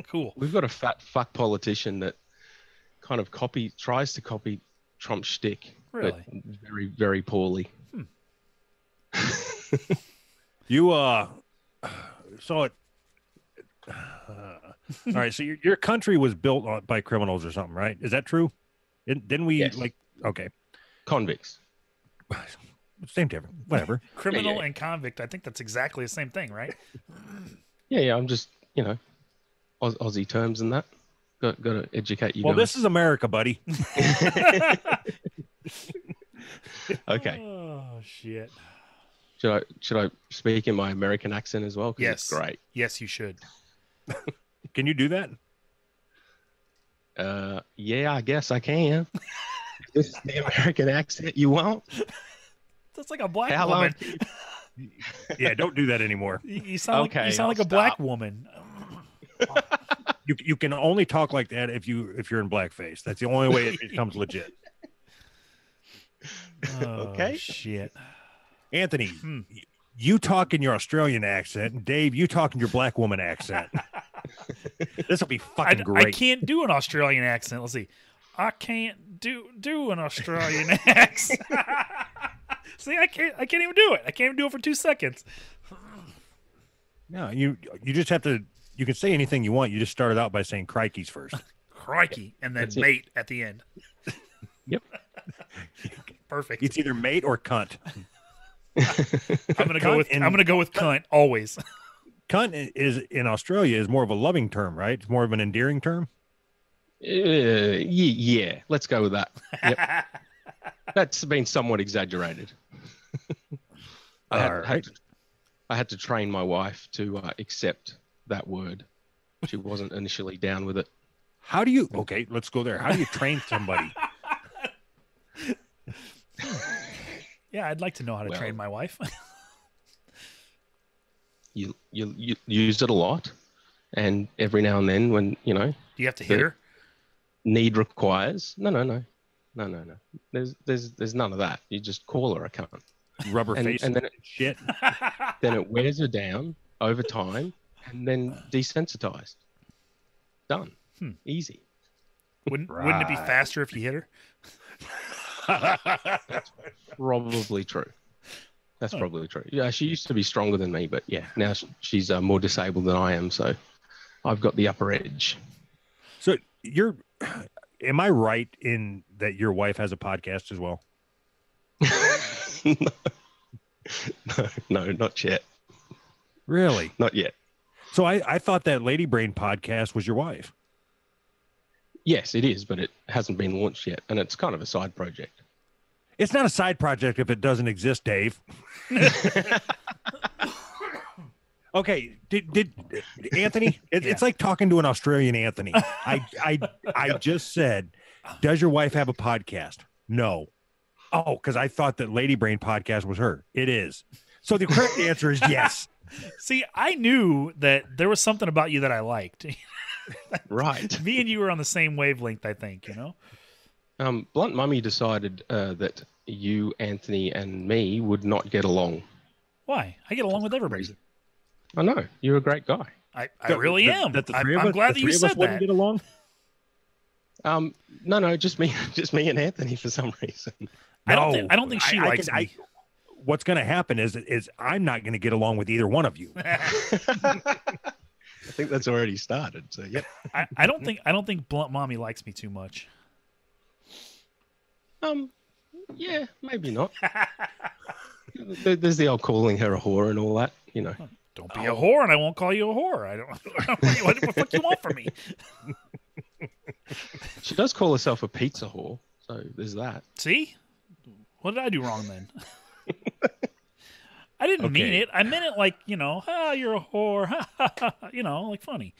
Cool. We've got a fat fuck politician that kind of tries to copy Trump's shtick, Really? but very, very poorly. You saw it. All right, so your country was built by criminals or something, right? Is that true? Didn't we Yes. Okay, Convicts. same difference. Whatever. Criminal Yeah. and convict. I think that's exactly the same thing, right? Yeah. I'm just, Aussie terms and that. Got to educate you. Well, guys. this is America, buddy. Okay. Oh shit. Should I speak in my American accent as well? 'Cause Yes. it's great. Yes, you should. Can you do that? Yeah, I guess I can. This is the American accent you want? That's like a black How woman. long? Yeah, don't do that anymore. You sound Okay, like I'll a black stop. woman. You can only talk like that if you're in blackface. That's the only way it becomes legit. Oh, Okay. Shit. Anthony, you talk in your Australian accent, and Dave, you talk in your black woman accent. This will be fucking I great. can't do an Australian accent. Let's see. I can't do an Australian accent. See, I can't even do it. I can't even do it for 2 seconds. No, you just have to. You can say anything you want. You just started out by saying crikeys first. Crikey, and then That's it. mate at the end. Yep. Perfect. It's either mate or cunt. I'm gonna go cunt with and- I'm gonna go with cunt always. Cunt is in Australia is more of a loving term, right? It's more of an endearing term. Yeah. Let's go with that. Yep. That's been somewhat exaggerated. I had to train my wife to accept that word. She wasn't initially down with it. How do you? Okay, let's go there. How do you train somebody? Yeah, I'd like to know how to Well- train my wife. You use it a lot, and every now and then, when Do you have to hit her? need requires. No. There's none of that. You just call her a cunt. Rubber And- face and then it- shit. Then it wears her down over time, and then desensitized. Done. Easy. Wouldn't it be faster if you hit her? Probably true. That's probably true. Yeah, she used to be stronger than me, but yeah, now she's more disabled than I am, so I've got the upper edge. So am I right in that your wife has a podcast as well? No, not yet. Really? Not yet. So I thought that Lady Brain podcast was your wife. Yes, it is, but it hasn't been launched yet, and it's kind of a side project. It's not a side project if it doesn't exist, Dave. Okay, did Anthony? It's like talking to an Australian Anthony. I just said, does your wife have a podcast? No. Oh, because I thought that Lady Brain podcast was her. It is. So the correct answer is yes. See, I knew that there was something about you that I liked. Right. Me and you were on the same wavelength, I think, Blunt Mummy decided that you, Anthony, and me would not get along. Why? I get along with everybody. I know. You're a great guy. I really am. That the three of I'm us- glad the that you three of said us wouldn't that. get along. No, just me and Anthony for some reason. I don't think she likes me. What's going to happen is I'm not going to get along with either one of you. I think that's already started. So yeah. I don't think Blunt Mommy likes me too much. Yeah, maybe not. There's the old calling her a whore and all that, Don't be a whore, and I won't call you a whore. I don't. What the fuck you want from me? She does call herself a pizza whore, so there's that. See, what did I do wrong then? I didn't mean Okay. it. I meant it like you're a whore, like funny.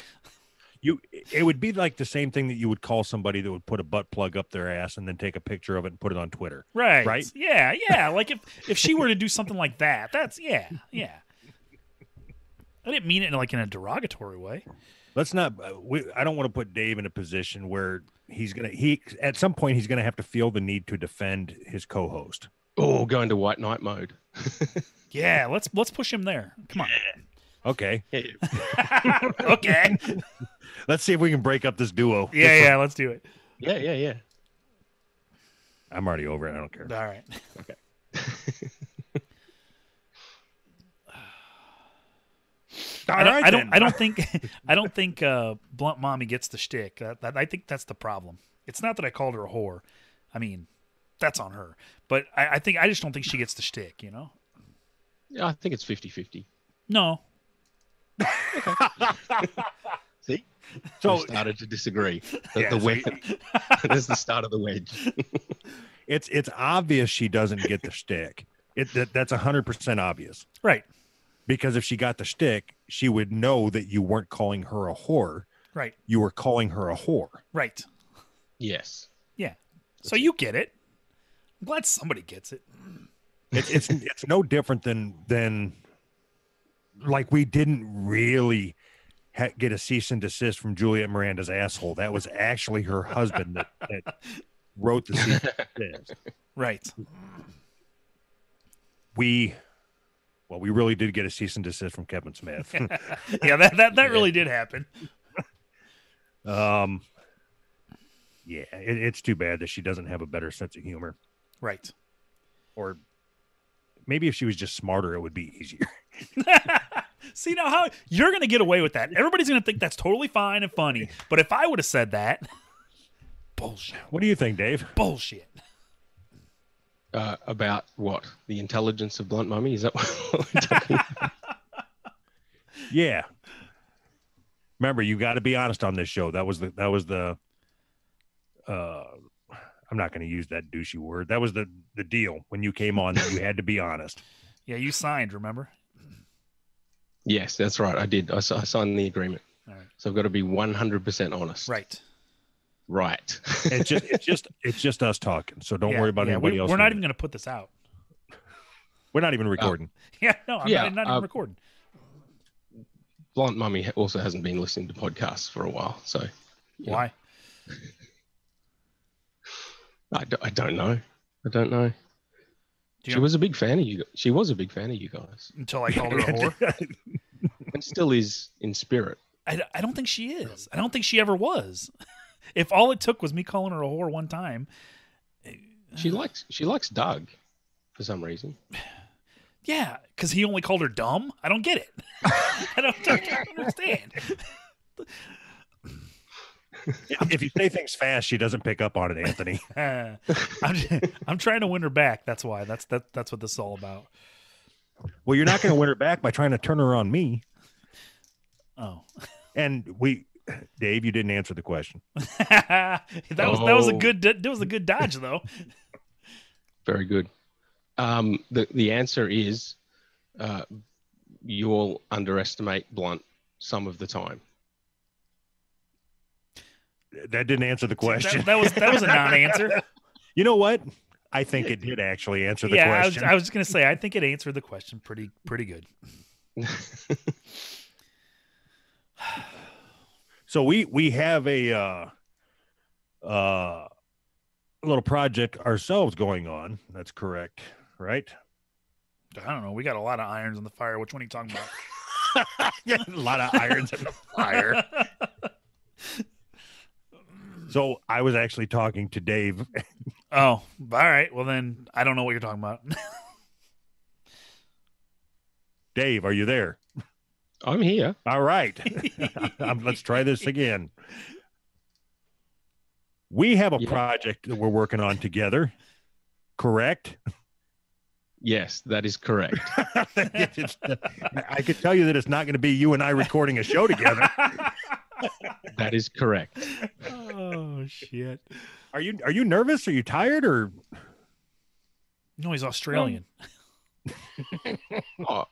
It would be like the same thing that you would call somebody that would put a butt plug up their ass and then take a picture of it and put it on Twitter. Right. Right? Yeah. Like if she were to do something like that, that's yeah. I didn't mean it in a derogatory way. Let's not. I don't want to put Dave in a position where he at some point he's gonna have to feel the need to defend his co-host. Oh, go into white knight mode. Yeah, let's push him there. Come on. Okay. Okay. Let's see if we can break up this duo. Yeah, let's do it. Yeah. I'm already over it. I don't care. All right. Okay. I don't think Blunt Mommy gets the shtick. I think that's the problem. It's not that I called her a whore. I mean, that's on her. But I just don't think she gets the shtick, you know? Yeah, I think it's 50-50. No. See? So We started to disagree. Yeah, The so wedge. That's the start of the wedge. it's obvious she doesn't get the shtick. That's 100% obvious. Right. Because if she got the shtick, she would know that you weren't calling her a whore. Right. You were calling her a whore. Right. Yes. Yeah. So you get it. I'm glad somebody gets it. It's no different than like we didn't really get a cease and desist from Juliet Miranda's asshole. That was actually her husband that wrote the cease and desist. Right. We really did get a cease and desist from Kevin Smith. Yeah, that really did happen. Yeah, it's too bad that she doesn't have a better sense of humor. Right. Or maybe if she was just smarter, it would be easier. See, now how you're going to get away with that. Everybody's going to think that's totally fine and funny. But if I would have said that, bullshit. What do you think, Dave? Bullshit. About what? The intelligence of Blunt Mummy? Is that what we're talking about? Yeah. Remember, you got to be honest on this show. That was the I'm not going to use that douchey word. That was the deal when you came on, that you had to be honest. Yeah, you signed, remember? Yes, that's right. I did. I signed the agreement. All right. So I've got to be 100% honest. Right. Right. It's just us talking. So don't worry about anybody else. We're not even going to put this out. We're not even recording. Yeah, no, I'm not even recording. Blunt Mummy also hasn't been listening to podcasts for a while. So Why? I don't know. I don't know. She was a big fan of you. She was a big fan of you guys, Until I called her a whore. and still is in spirit. I don't think she is. I don't think she ever was. If all it took was me calling her a whore one time. She likes Doug for some reason. Yeah, because he only called her dumb. I don't get it. I don't understand. If you say things fast, she doesn't pick up on it, Anthony. I'm trying to win her back. That's why. That's what this is all about. Well, you're not going to win her back by trying to turn her on me. Oh. And Dave, you didn't answer the question. that was a good dodge though. Very good. The answer is you all underestimate Blunt some of the time. That didn't answer the question. That was a non-answer. You know what? I think it did actually answer the question. I was just gonna say I think it answered the question pretty good. So we have a little project ourselves going on. That's correct, right? I don't know. We got a lot of irons in the fire. Which one are you talking about? A lot of irons in the fire. So I was actually talking to Dave. Oh, all right. Well, then I don't know what you're talking about. Dave, are you there? I'm here. All right. Let's try this again. We have a project that we're working on together, correct? Yes, that is correct. I could tell you that it's not going to be you and I recording a show together. That is correct. Oh shit! Are you nervous? Are you tired? Or no, he's Australian. Oh,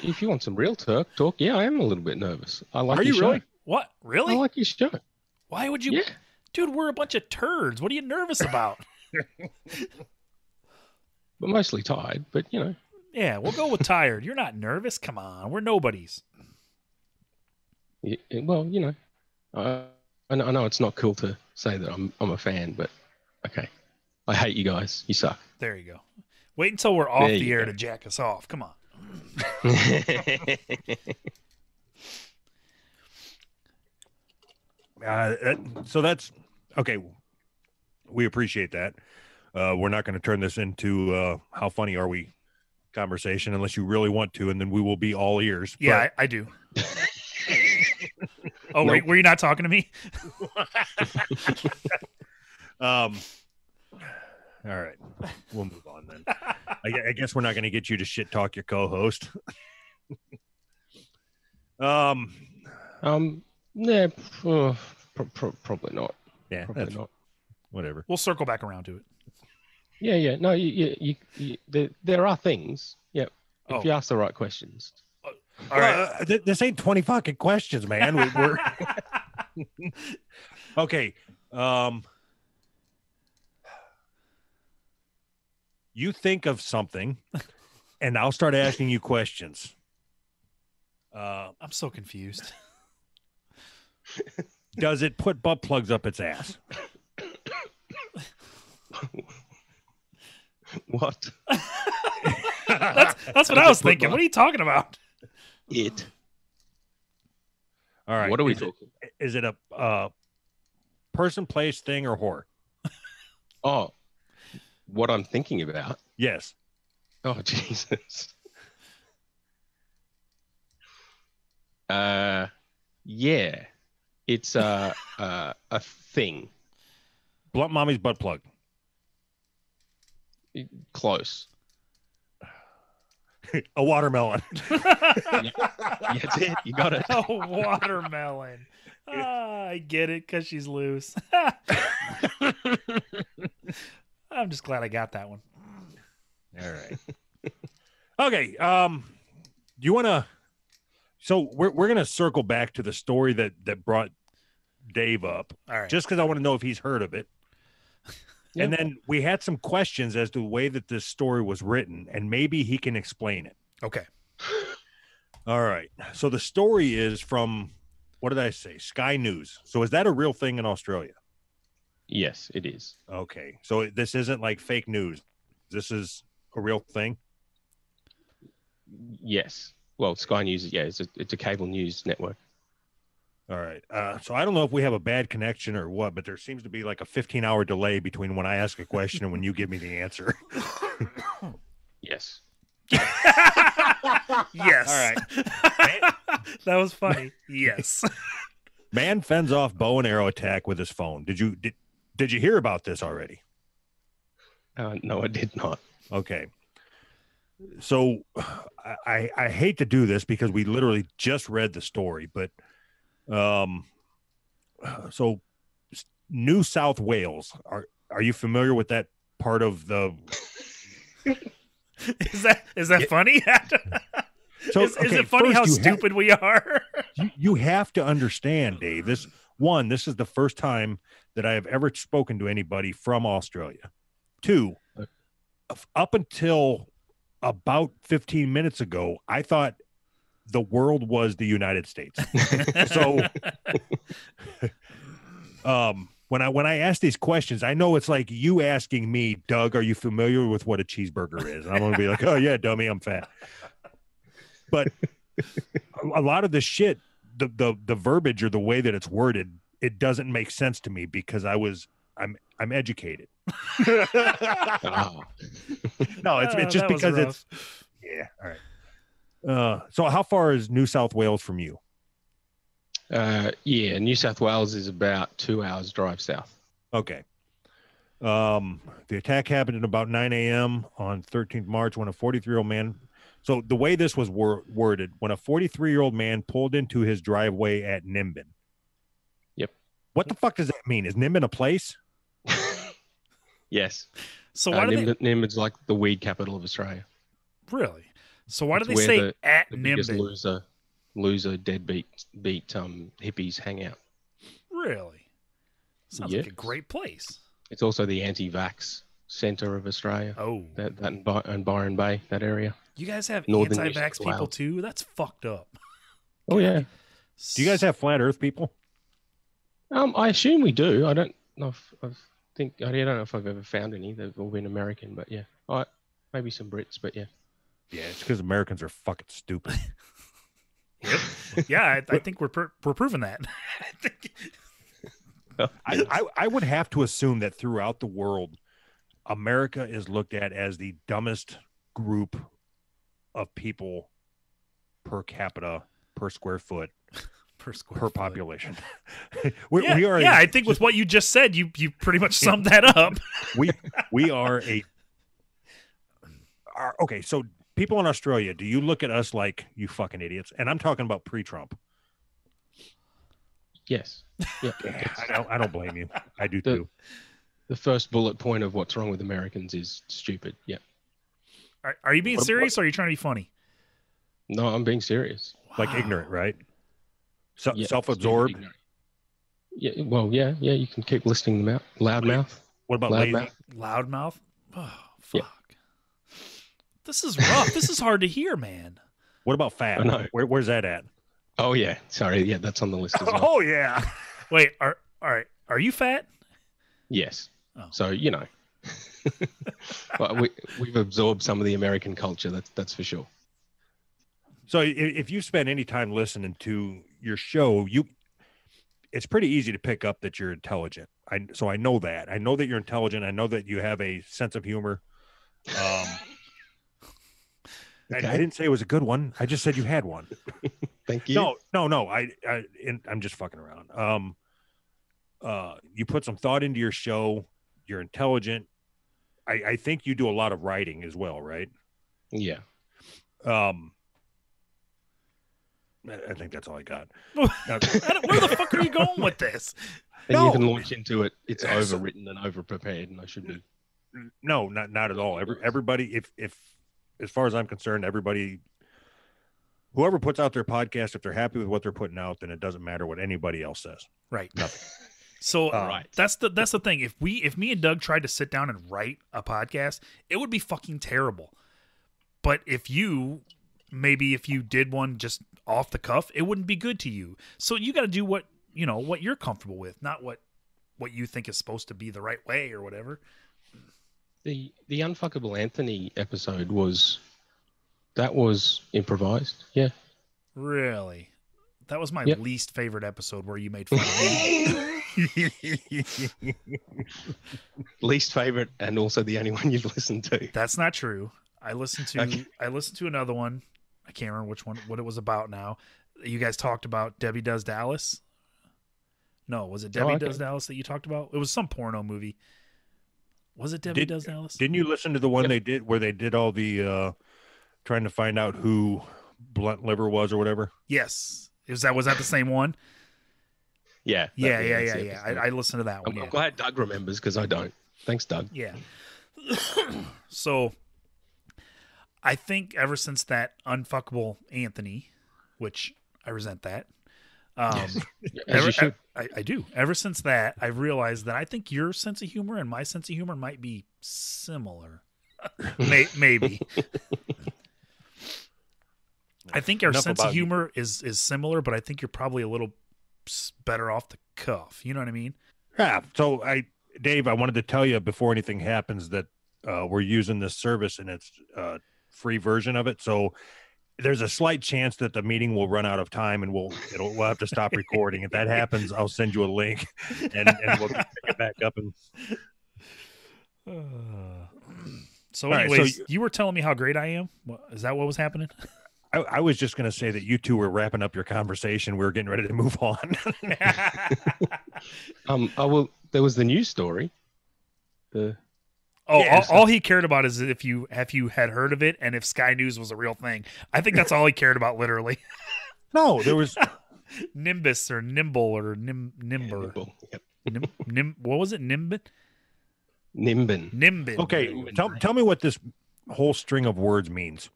if you want some real talk, yeah, I am a little bit nervous. I like. Are you your really? show. What? Really? I like your show. Why would you? Yeah. Dude, we're a bunch of turds. What are you nervous about? But mostly tired. But you know. Yeah, we'll go with tired. You're not nervous. Come on, we're nobodies. Yeah, well, you know, I know it's not cool to say that I'm a fan, but okay. I hate you guys. You suck. There you go. Wait until we're off There the you air go. to jack us off. Come on. So that's okay. We appreciate that. We're not going to turn this into how funny are we conversation unless you really want to, and then we will be all ears. Yeah, I do. Oh, were you not talking to me? All right, we'll move on then. I guess we're not going to get you to shit talk your co-host. Yeah, probably not. Yeah, Probably that's not. whatever. We'll circle back around to it. Yeah. No, there are things. Yeah, if Oh. you ask the right questions. All right. This ain't 20 fucking questions, man. We're okay. You think of something, and I'll start asking you questions. I'm so confused. Does it put butt plugs up its ass? What? That's what I was thinking. What are you talking about? It. All right. What are we is talking? Is it a person, place, thing, or whore? Oh, what I'm thinking about. Yes. Oh, Jesus. Yeah, it's a thing. Blunt mommy's butt plug. Close. A watermelon. Yeah, that's it. You got it. Oh, watermelon. I get it because she's loose. I'm just glad I got that one. All right. Okay. Do you want to? So we're gonna circle back to the story that brought Dave up, All right. just because I want to know if he's heard of it. Yeah. And then we had some questions as to the way that this story was written, and maybe he can explain it. Okay. All right. So the story is from, what did I say? Sky News. So is that a real thing in Australia? Yes, it is. Okay. So this isn't like fake news. This is a real thing. Yes. Well, Sky News, yeah, it's a cable news network. All right. So I don't know if we have a bad connection or what, but there seems to be like a 15-hour delay between when I ask a question and when you give me the answer. Yes. Yes. All right. That was funny. Yes. Man fends off bow and arrow attack with his phone. Did you hear about this already? No, I did not. Okay. So I hate to do this because we literally just read the story, but so New South Wales, are you familiar with that part of the Is that funny? So is it funny how stupid we are? you have to understand, Dave. This is the first time that I have ever spoken to anybody from Australia. Two, up until about 15 minutes ago, I thought the world was the United States. So when I ask these questions, I know it's like you asking me, Doug, are you familiar with what a cheeseburger is? And I'm going to be like, oh yeah, dummy, I'm fat. But a lot of the shit, the verbiage or the way that it's worded, it doesn't make sense to me because I'm educated. Oh. No, it's just because it's yeah. All right. So how far is New South Wales from you? Yeah, New South Wales is about 2 hours drive south. Okay. The attack happened at about 9 a.m. on 13th March when a 43-year-old man. So the way this was worded, when a 43-year-old man pulled into his driveway at Nimbin. Yep. What the fuck does that mean? Is Nimbin a place? Yes. So why do they Nimbin's like the weed capital of Australia. really? So why do It's they where say at the biggest Nimbin? loser deadbeat hippies hang out. Really? Sounds like a Yes. great place. It's also the anti-vax centre of Australia. Oh, That and Byron Bay, that area. you guys have Northern New anti-vax South people Wales. too? That's fucked up. Oh yeah. Do you guys have flat Earth people? I assume we do. I don't know if I don't know if I've ever found any. They've all been American, but yeah. maybe some Brits, but yeah. Yeah, it's because Americans are fucking stupid. Yeah, I think we're proving that. I would have to assume that throughout the world, America is looked at as the dumbest group of people per capita, per square foot, per population. we are. Yeah, I think with what you just said, you pretty much summed that up. we are okay. So people in Australia, do you look at us like you fucking idiots? And I'm talking about pre-Trump. Yes. Yeah. I don't blame you. I do too. The first bullet point of what's wrong with Americans is stupid. Yeah. Are you being serious or are you trying to be funny? No, I'm being serious. Like ignorant, right? Yeah, Self-absorbed. Yeah. Well, yeah. You can keep listing them out. Loudmouth. What about lazy? Loudmouth? Oh, fuck. Yeah. This is rough. This is hard to hear, man. What about fat? I know. Where's that at? Oh yeah. Sorry. Yeah, that's on the list as well. Oh yeah. Wait. All right. Are you fat? Yes. Oh. So well, we've absorbed some of the American culture. That's for sure. So if you spend any time listening to your show, it's pretty easy to pick up that you're intelligent. So I know that. I know that you're intelligent. I know that you have a sense of humor. Okay. I didn't say it was a good one. I just said you had one. Thank you. No. I'm just fucking around. You put some thought into your show. You're intelligent. I think you do a lot of writing as well, right? Yeah. I think that's all I got. Where the fuck are you going with this? And you can launch into it. It's overwritten and overprepared, and I should be. No, not at all. Everybody, if as far as I'm concerned, whoever puts out their podcast, if they're happy with what they're putting out, then it doesn't matter what anybody else says. Right. Nothing. So Right. that's the thing. If me and Doug tried to sit down and write a podcast, it would be fucking terrible. But if you did one just off the cuff, it wouldn't be good to you. So you got to do what you're comfortable with, not what you think is supposed to be the right way or whatever. The Unfuckable Anthony episode was improvised. Yeah. Really? That was my Yep. least favorite episode where you made fun of me. Least favorite, and also the only one you've listened to. That's not true. I listened to another one. I can't remember what it was about now. You guys talked about Debbie Does Dallas. No, was it Debbie Does Dallas that you talked about? It was some porno movie. Was it Debbie Does Dallas? Didn't you listen to the one they did where they did all the trying to find out who Blunt Liver was or whatever? Yes. Was that the same one? Yeah. Yeah. I listened to that one. I'm glad Doug remembers because I don't. Thanks, Doug. Yeah. So I think ever since that Unfuckable Anthony, which I resent that. As you should. I do. Ever since that, I've realized that I think your sense of humor and my sense of humor might be similar. Maybe. I think our sense of humor is similar, but I think you're probably a little better off the cuff. You know what I mean? Yeah. So Dave, I wanted to tell you before anything happens that we're using this service and it's a free version of it. So there's a slight chance that the meeting will run out of time and we'll have to stop recording. If that happens, I'll send you a link and we'll pick it back up. So anyways, you were telling me how great I am. Is that what was happening? I was just going to say that you two were wrapping up your conversation. We were getting ready to move on. There was the news story. All he cared about is if you had heard of it and if Sky News was a real thing. I think that's all he cared about, literally. No, there was Nimbus or Nimble or Nimber. Yep. What was it? Nimbin. Okay, tell me what this whole string of words means.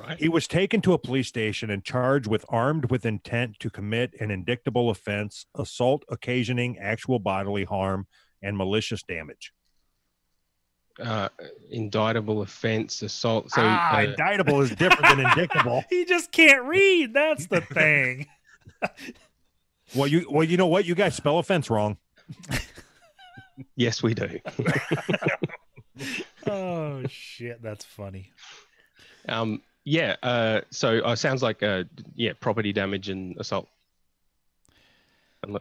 Right. He was taken to a police station and charged with armed with intent to commit an indictable offense, assault occasioning actual bodily harm, and malicious damage. Indictable offense, assault. So indictable is different than indictable. He just can't read. That's the thing. Well, you know what? You guys spell offense wrong. Yes, we do. Oh shit, that's funny. Yeah. So sounds like property damage and assault.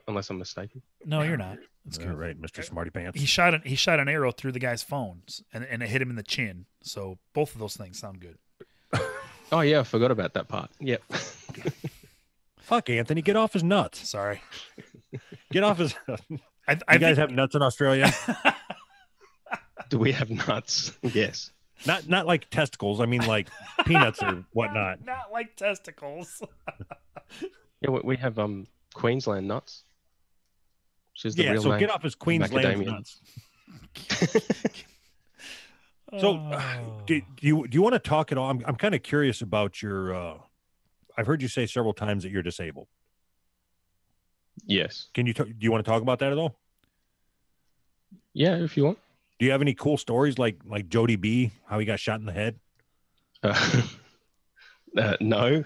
Unless I'm mistaken. No, you're not. That's All good. right, Mr. Smarty Pants. He shot an arrow through the guy's phones and it hit him in the chin. So both of those things sound good. Oh yeah, I forgot about that part. Yep. Fuck Anthony, get off his nuts. Sorry. Get off his. I You guys have nuts in Australia? Do we have nuts? Yes. Not like testicles. I mean like peanuts or whatnot. Not like testicles. Yeah, we have Queensland nuts. Which is the Yeah, real so name. get off his Queensland Macadamia. nuts. So, do you want to talk at all? I'm kind of curious about your. I've heard you say several times that you're disabled. Yes. Do you want to talk about that at all? Yeah, if you want. Do you have any cool stories like Jody B, how he got shot in the head? No.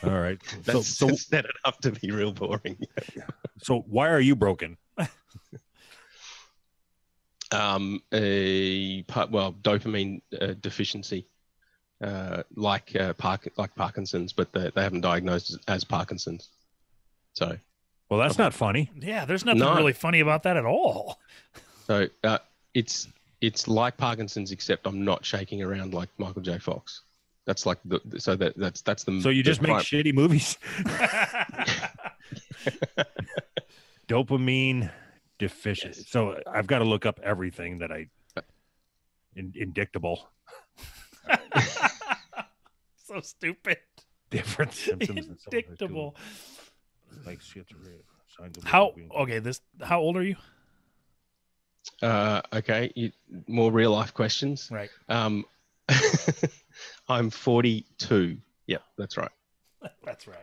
All right. That's So set it up to be real boring. so why are you broken? Dopamine deficiency, like Parkinson's, but they haven't diagnosed it as Parkinson's. So, Well, that's not funny. Yeah, there's nothing No. really funny about that at all. so it's like Parkinson's, except I'm not shaking around like Michael J. Fox. That's like that's the. So you just make shitty movies. Dopamine deficient. Yes. So I've got to look up everything that indictable. So stupid. Different symptoms. and so on. Indictable. Like schizophrenia. Signs of How well-being. how old are you? Okay, more real life questions. Right. I'm 42. Yep, that's right. That's right.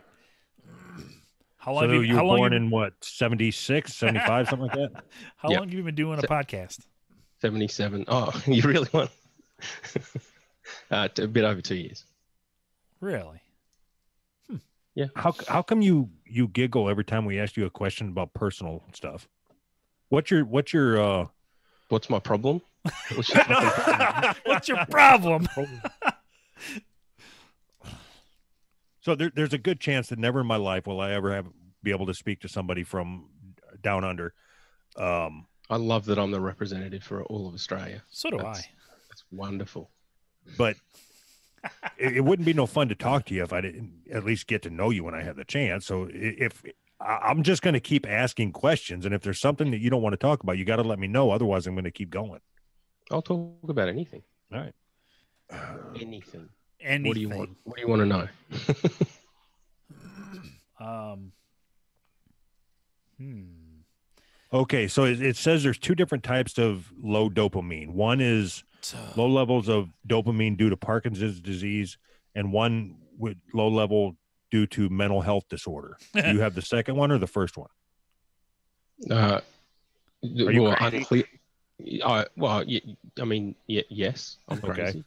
How So long have you were born you, in what, 76, 75, something like that? how Yeah. long have you been doing a podcast? 77. Oh, you really want? A bit over 2 years. Really? How come you giggle every time we ask you a question about personal stuff? What's your What's my problem? What's your fucking problem? What's your problem? So there's a good chance that never in my life will I ever be able to speak to somebody from down under. I love that I'm the representative for all of Australia. So do That's wonderful. But it wouldn't be no fun to talk to you if I didn't at least get to know you when I had the chance. So if I'm just going to keep asking questions, and if there's something that you don't want to talk about, you got to let me know. Otherwise, I'm going to keep going. I'll talk about anything. All right. Anything. Anything. What do you want? What do you want to know? Okay, so it says there's two different types of low dopamine. One is low levels of dopamine due to Parkinson's disease, and one with low level due to mental health disorder. Do you have the second one or the first one? Are you crazy? unclear. I mean, yes, I'm Okay. crazy.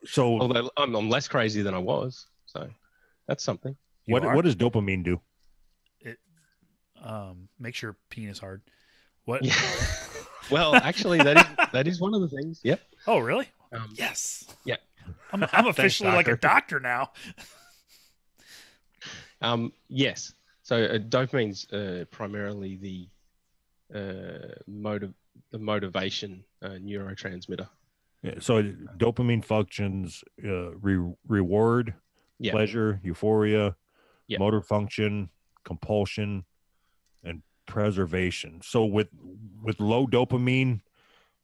So Although I'm less crazy than I was, so that's something. what does dopamine do? Makes your penis hard. What? Yeah. Well, actually, that is one of the things. Yep. Oh, really? Yes. Yeah. I'm officially like a doctor now. Yes. So dopamine's primarily the motivation neurotransmitter. Yeah, so dopamine functions reward, Yeah. pleasure, euphoria, Yeah. motor function, compulsion, and preservation. So with low dopamine,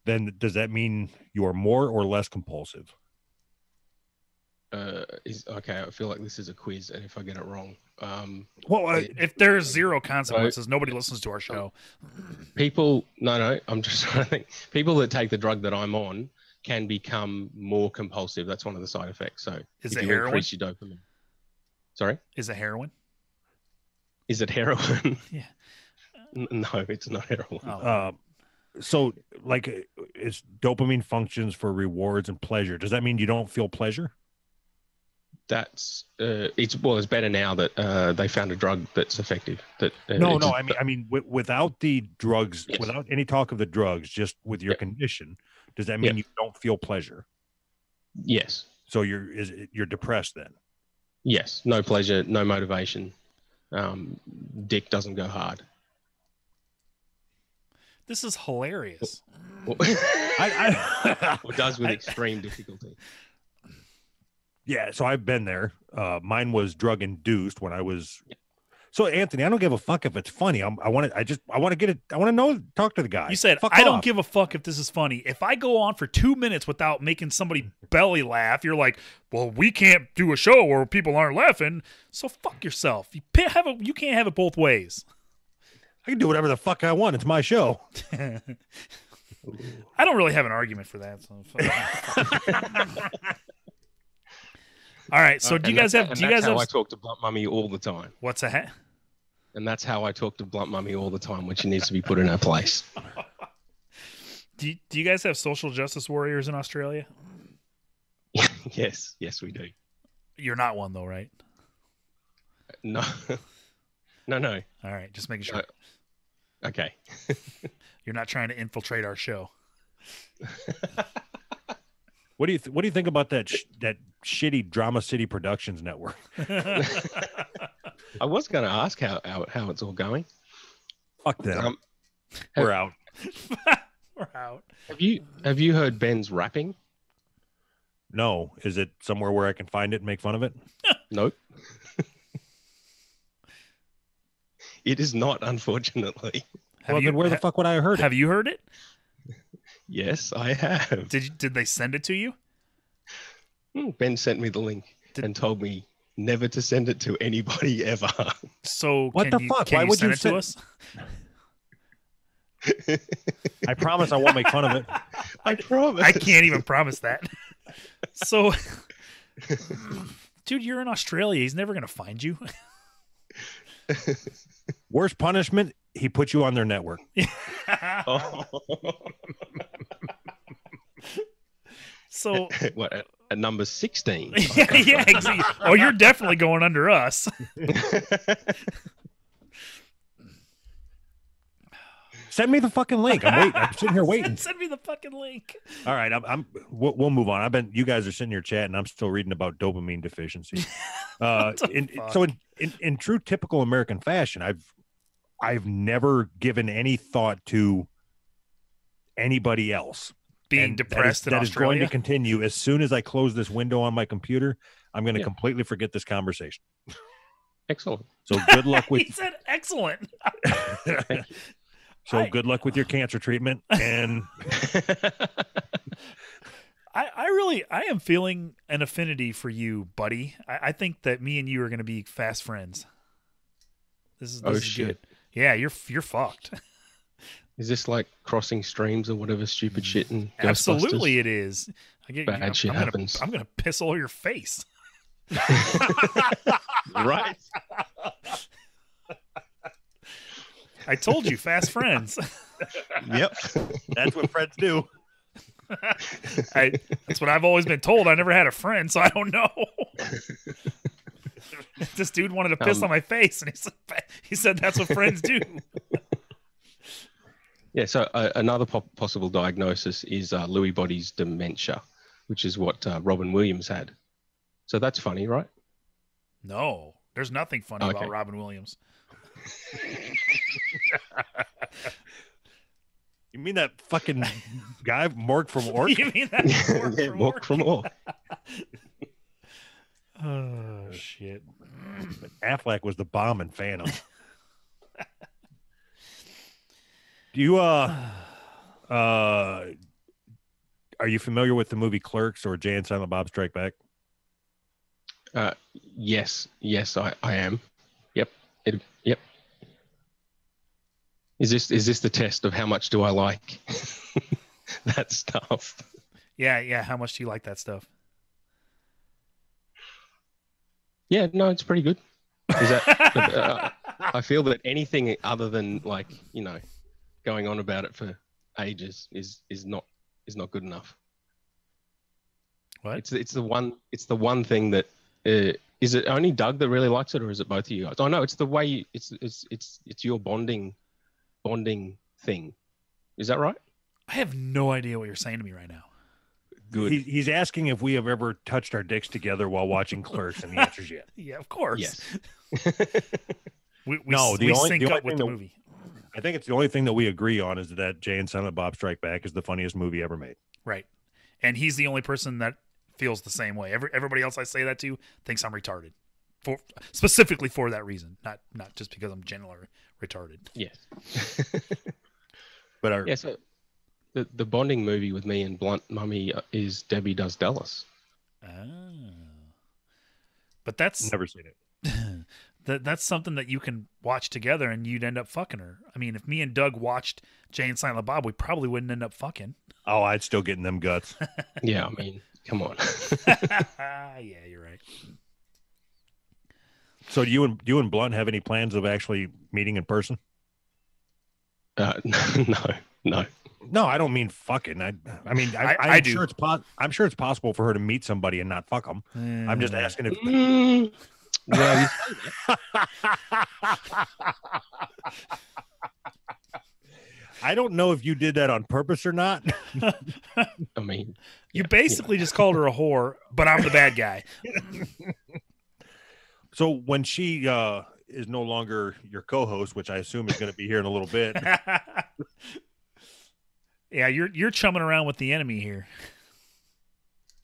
then does that mean you are more or less compulsive? Okay. I feel like this is a quiz, and if I get it wrong, If there's zero consequences, nobody listens to our show. people. No. I'm just trying to think. People that take the drug that I'm on can become more compulsive. That's one of the side effects. So Is if it you heroin? increase your dopamine. Sorry, Is it heroin? is it heroin? Yeah. No, it's not heroin. Oh. So like it's dopamine functions for rewards and pleasure. Does that mean you don't feel pleasure? That's it's better now that they found a drug that's effective. That No. I mean, without the drugs, Yes. without any talk of the drugs, just with your Yep. condition, Does that mean you don't feel pleasure? Yes. So you're depressed then? Yes. No pleasure, no motivation. Dick doesn't go hard. This is hilarious. It does with extreme difficulty. Yeah, so I've been there. Mine was drug induced when I was. So Anthony, I don't give a fuck if it's funny. I want to get it. I want to know. Talk to the guy. You said fuck I off. don't give a fuck if this is funny. If I go on for 2 minutes without making somebody belly laugh, you're like, well, we can't do a show where people aren't laughing. So fuck yourself. You can't have it both ways. I can do whatever the fuck I want. It's my show. I don't really have an argument for that. So all right. So do you guys have? I talk to Blunt Mummy all the time. What's that? And that's how I talk to Blunt Mummy all the time when she needs to be put in her place. Do you guys have social justice warriors in Australia? Yes, we do. You're not one though, right? No. No. All right, just making sure. Okay. You're not trying to infiltrate our show. What do you think about that shitty Drama City Productions network? I was going to ask how it's all going. Fuck them. We're out. We're out. Have you heard Ben's rapping? No. Is it somewhere where I can find it and make fun of it? Nope. It is not, unfortunately. Then where the fuck would I have heard it? Have you heard it? Yes, I have. Did they send it to you? Ben sent me the link and told me never to send it to anybody ever. So what the fuck? Why would you send it to us? I promise I won't make fun of it. I promise. I can't even promise that. So, dude, you're in Australia. He's never gonna find you. Worst punishment, he put you on their network. Oh. So what at number 16? yeah, exactly. Oh, you're definitely going under us. Send me the fucking link. I'm sitting here waiting. Send me the fucking link. All right, we'll move on. You guys are sitting here chatting. I'm still reading about dopamine deficiency. In true typical American fashion, I've never given any thought to anybody else being depressed in Australia. That is going to continue as soon as I close this window on my computer. I'm going to completely forget this conversation. Excellent. So good luck with. He said excellent. So good luck with your cancer treatment. And I am feeling an affinity for you, buddy. I think that me and you are going to be fast friends. This is shit. Good. Yeah, you're fucked. Is this like crossing streams or whatever stupid shit? And absolutely, it is. Bad shit happens. I'm gonna piss all your face. Right. I told you, fast friends. Yep. That's what friends do. That's what I've always been told. I never had a friend, so I don't know. This dude wanted to piss on my face, and he said that's what friends do. Yeah, so another possible diagnosis is Lewy body's dementia, which is what Robin Williams had. So that's funny, right? No, there's nothing funny about Robin Williams. You mean that fucking guy, Mork from Ork? You mean that Mork from Ork? Oh, shit. But Affleck was the bomb in Phantom. Do you, are you familiar with the movie Clerks or Jay and Silent Bob Strike Back? Yes, I am. Yep. Yep. Is this the test of how much do I like that stuff? Yeah. How much do you like that stuff? Yeah, no, it's pretty good. Is that? I feel that anything other than going on about it for ages is not good enough. What? It's the one thing that is it only Doug that really likes it, or is it both of you guys? Oh no, it's the way it's your bonding thing. Is that right? I have no idea what you're saying to me right now. Good. He's asking if we have ever touched our dicks together while watching Clerks, and the answer's yes. Yeah, of course. Yes. We sync up with the movie. I think it's the only thing that we agree on is that Jay and Silent Bob Strike Back is the funniest movie ever made. Right. And he's the only person that feels the same way. Everybody else I say that to thinks I'm retarded. Specifically for that reason, not just because I'm generally retarded. Yes. But so the bonding movie with me and Blunt Mummy is Debbie Does Dallas. But that's never seen it. that's something that you can watch together and you'd end up fucking her. I mean, if me and Doug watched Jay and Silent Bob, we probably wouldn't end up fucking. Oh, I'd still get in them guts. Yeah, I mean, come on. Yeah, you're right. So do you and Blunt have any plans of actually meeting in person? No. No, I don't mean fucking. I mean, I do. Sure I'm sure it's possible for her to meet somebody and not fuck them. I'm just asking if. Well, I don't know if you did that on purpose or not. I mean, you basically just called her a whore, but I'm the bad guy. So when she is no longer your co-host, which I assume is going to be here in a little bit. Yeah, you're chumming around with the enemy here.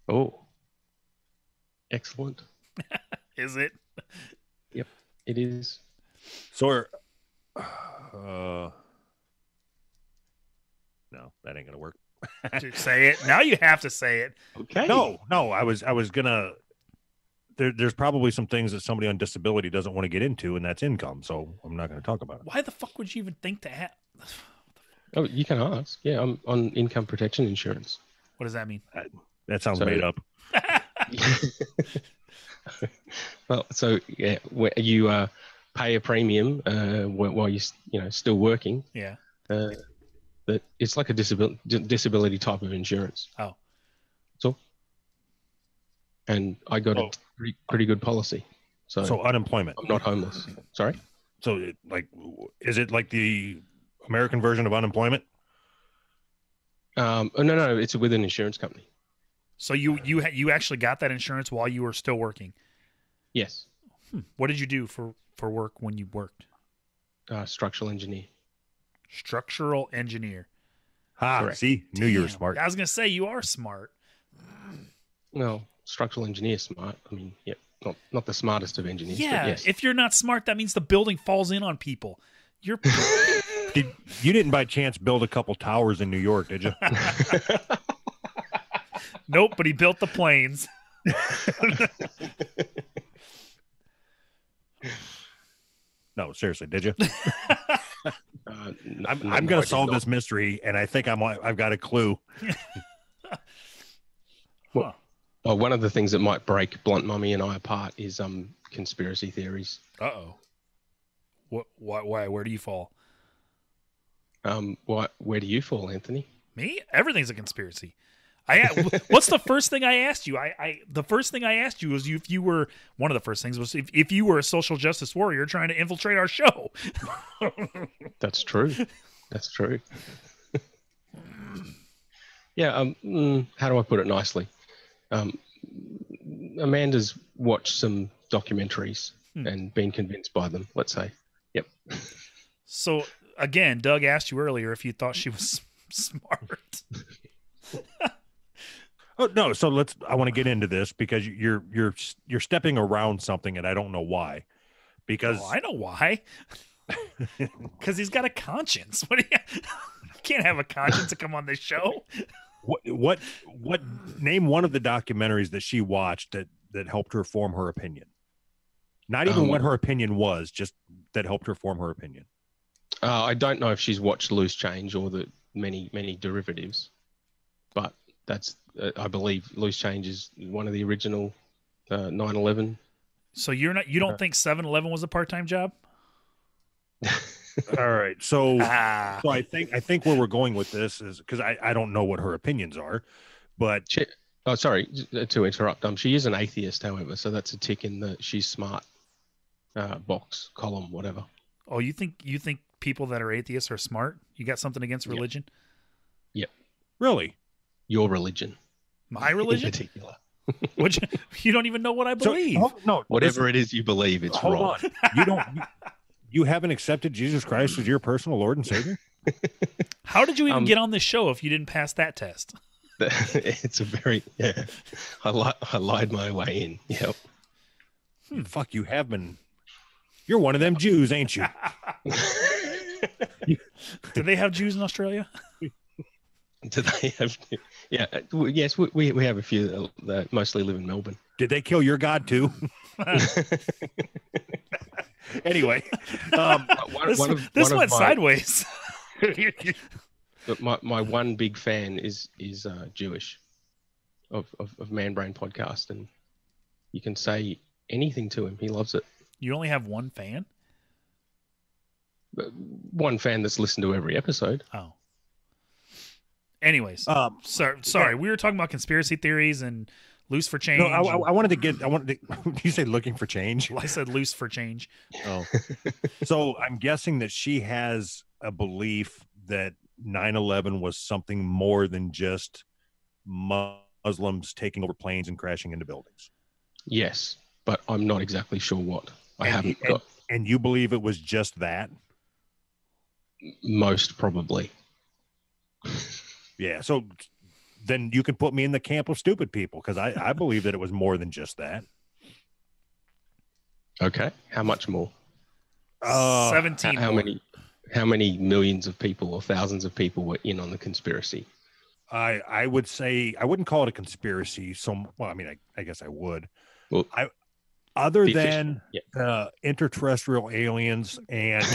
Oh, excellent. Is it? Yep, it is. So, no, that ain't gonna work. Dude, say it now. You have to say it. Okay. No. I was gonna. There's probably some things that somebody on disability doesn't want to get into, and that's income. So I'm not going to talk about it. Why the fuck would you even think to have? Oh, you can ask. Yeah, I'm on income protection insurance. What does that mean? That sounds made up. Well, so yeah, where you pay a premium while you're still working. Yeah. That it's like a disability type of insurance. Oh. So. And I got a pretty good policy. So unemployment. I'm not homeless. Sorry. So is it like the American version of unemployment? No, it's with an insurance company. So you actually got that insurance while you were still working? Yes. What did you do for work when you worked? Structural engineer. Structural engineer. Correct. See, knew you were smart. I was gonna say you are smart. Well, structural engineer smart. I mean, yeah, not the smartest of engineers. Yeah. But yes. If you're not smart, that means the building falls in on people. You're. You didn't by chance build a couple towers in New York, did you? Nope, but he built the planes. No, seriously, did you? I'm No, going I to solve did this mystery, and I think I've got a clue. Well, one of the things that might break Blunt Mummy and I apart is conspiracy theories. Uh-oh. Why? Where do you fall? Where do you fall, Anthony? Me? Everything's a conspiracy. What's the first thing I asked you? The first thing I asked you was if you were one of the first things was if you were a social justice warrior trying to infiltrate our show. That's true. That's true. Yeah. How do I put it nicely? Amanda's watched some documentaries and been convinced by them. Let's say. Yep. So again, Doug asked you earlier if you thought she was smart. Oh no! So I want to get into this because you're stepping around something, and I don't know why. Because I know why. Because he's got a conscience. What? You can't have a conscience to come on this show. What? Name one of the documentaries that she watched that helped her form her opinion. Not even what her opinion was, just that helped her form her opinion. I don't know if she's watched Loose Change or the many derivatives, but that's I believe Loose Change is one of the original 9/11. So you don't think 7-Eleven was a part-time job? All right, so I think where we're going with this is because I don't know what her opinions are, but sorry to interrupt. She is an atheist, however, so that's a tick in the she's smart box column, whatever. Oh, you think people that are atheists are smart? You got something against religion? Yep. Really? Your religion. My In religion? particular. Which you don't even know what I believe. No, Whatever it is you believe, it's hold wrong. on. You don't. You haven't accepted Jesus Christ as your personal Lord and Savior? How did you even get on this show if you didn't pass that test? It's a very I lied my way in. Yep. Fuck, you have been. You're one of them Jews, ain't you? Do they have Jews in Australia? Do they have? Yeah. Yes, we have a few that mostly live in Melbourne. Did they kill your God too? Anyway, This went sideways. But my one big fan is Jewish of ManBrain Podcast, and you can say anything to him, he loves it. You only have one fan? But one fan that's listened to every episode. Oh. Anyways, sorry, we were talking about conspiracy theories and loose for change. no, I wanted to. Did you say looking for change? I said loose for change. Oh, so I'm guessing that she has a belief that 9/11 was something more than just Muslims taking over planes and crashing into buildings. Yes, but I'm not exactly sure what. I haven't got. And you believe it was just that? Most probably. Yeah. So then you can put me in the camp of stupid people because I believe that it was more than just that. Okay. How much more? 17. How many millions of people or thousands of people were in on the conspiracy? I would say I wouldn't call it a conspiracy. Well, I mean, I guess I would. Well, other than interterrestrial aliens and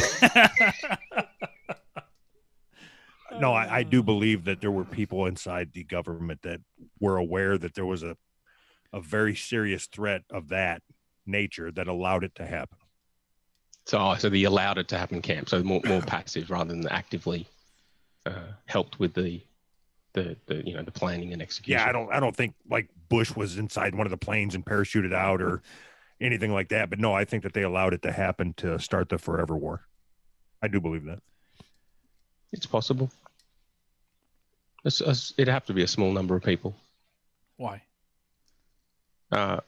no, I do believe that there were people inside the government that were aware that there was a very serious threat of that nature that allowed it to happen. So they allowed it to happen camp. So more passive rather than actively helped with the planning and execution. Yeah, I don't think like Bush was inside one of the planes and parachuted out or anything like that. But no, I think that they allowed it to happen to start the forever war. I do believe that. It's possible. It'd have to be a small number of people. Why?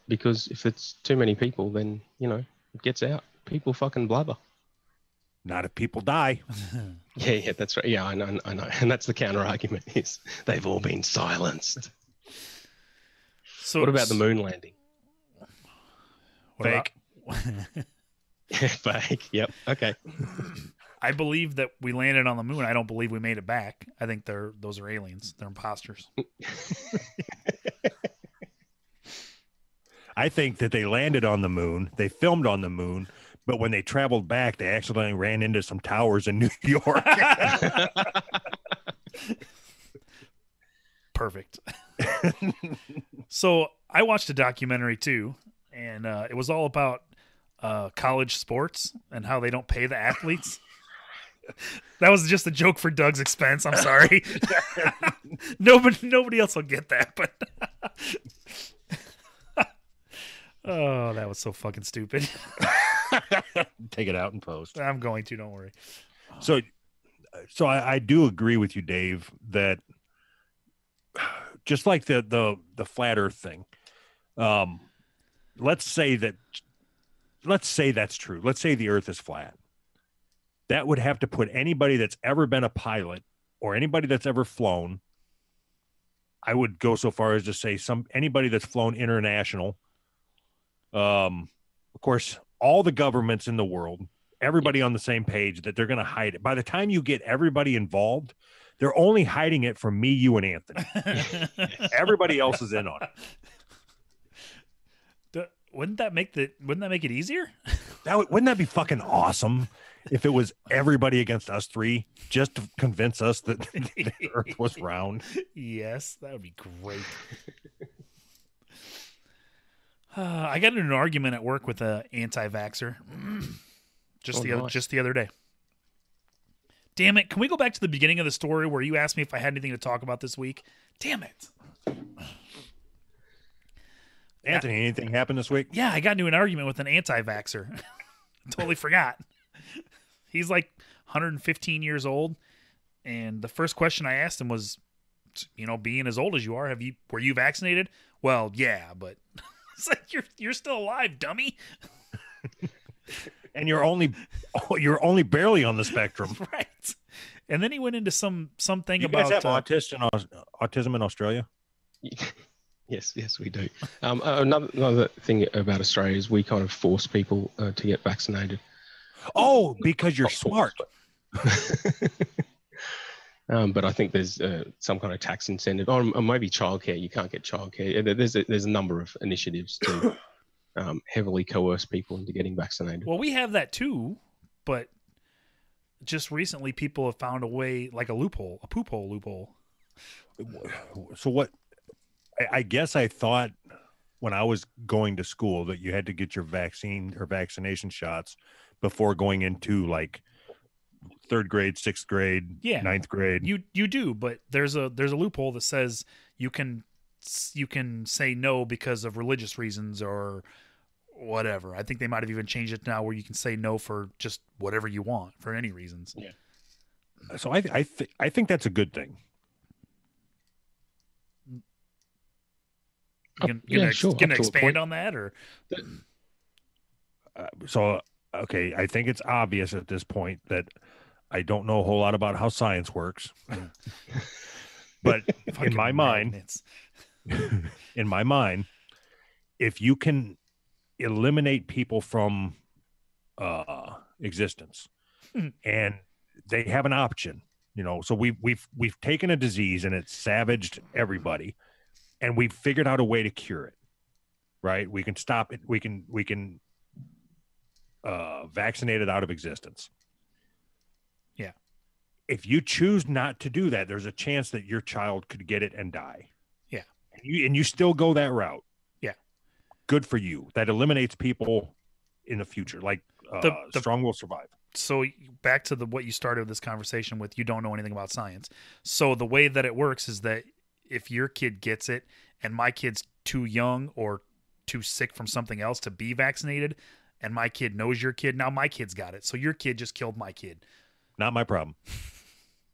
Because if it's too many people, then, it gets out. People fucking blubber. Not if people die. Yeah, that's right. Yeah, I know. And that's the counter argument is they've all been silenced. So what about the moon landing? Fake. Fake. Yep. Okay. I believe that we landed on the moon. I don't believe we made it back. I think those are aliens. They're imposters. I think that they landed on the moon. They filmed on the moon. But when they traveled back, they accidentally ran into some towers in New York. Perfect. So I watched a documentary too, and it was all about college sports and how they don't pay the athletes. That was just a joke for Doug's expense. I'm sorry. Nobody else will get that, but oh, that was so fucking stupid. Take it out in post. I'm going to, don't worry. So I do agree with you, Dave, that just like the flat earth thing, let's say that's true. Let's say the earth is flat. That would have to put anybody that's ever been a pilot or anybody that's ever flown. I would go so far as to say anybody that's flown international. Of course, all the governments in the world, everybody on the same page that they're going to hide it. By the time you get everybody involved, they're only hiding it from me, you, and Anthony. Everybody else is in on it. Wouldn't that make it easier? Wouldn't that be fucking awesome if it was everybody against us three just to convince us that the earth was round? Yes, that would be great. I got into an argument at work with an anti-vaxxer just the other day. Damn it. Can we go back to the beginning of the story where you asked me if I had anything to talk about this week? Damn it. Anthony, anything happened this week? Yeah, I got into an argument with an anti-vaxxer. Totally forgot. He's like 115 years old, And the first question I asked him was, being as old as you are, were you vaccinated? Well, yeah, but it's like you're still alive, dummy. And you're only barely on the spectrum. Right. And then he went into something You about guys have autism in Australia? Yes, we do. Another thing about Australia is we kind of force people to get vaccinated. Oh, because you're Not force, smart. But I think there's some kind of tax incentive, or maybe childcare. You can't get childcare. There's a number of initiatives to heavily coerce people into getting vaccinated. Well, we have that too, but just recently people have found a way, like a loophole, a poop hole loophole. So what? I guess I thought when I was going to school that you had to get your vaccine or vaccination shots before going into like 3rd grade, 6th grade, 9th grade. You do, but there's a loophole that says you can say no because of religious reasons or whatever. I think they might have even changed it now where you can say no for just whatever you want for any reasons. Yeah. So I think that's a good thing. Sure. Can expand on that or? Okay, I think it's obvious at this point that I don't know a whole lot about how science works, but in my mind, if you can eliminate people from existence, and they have an option, so we've taken a disease and it's savaged everybody. And we've figured out a way to cure it, right? We can stop it. We can vaccinate it out of existence. Yeah. If you choose not to do that, there's a chance that your child could get it and die. Yeah. And you still go that route. Yeah. Good for you. That eliminates people in the future. Like the strong will survive. So back to what you started this conversation with, you don't know anything about science. So the way that it works is that if your kid gets it and my kid's too young or too sick from something else to be vaccinated and my kid knows your kid, now my kid's got it. So your kid just killed my kid. Not my problem.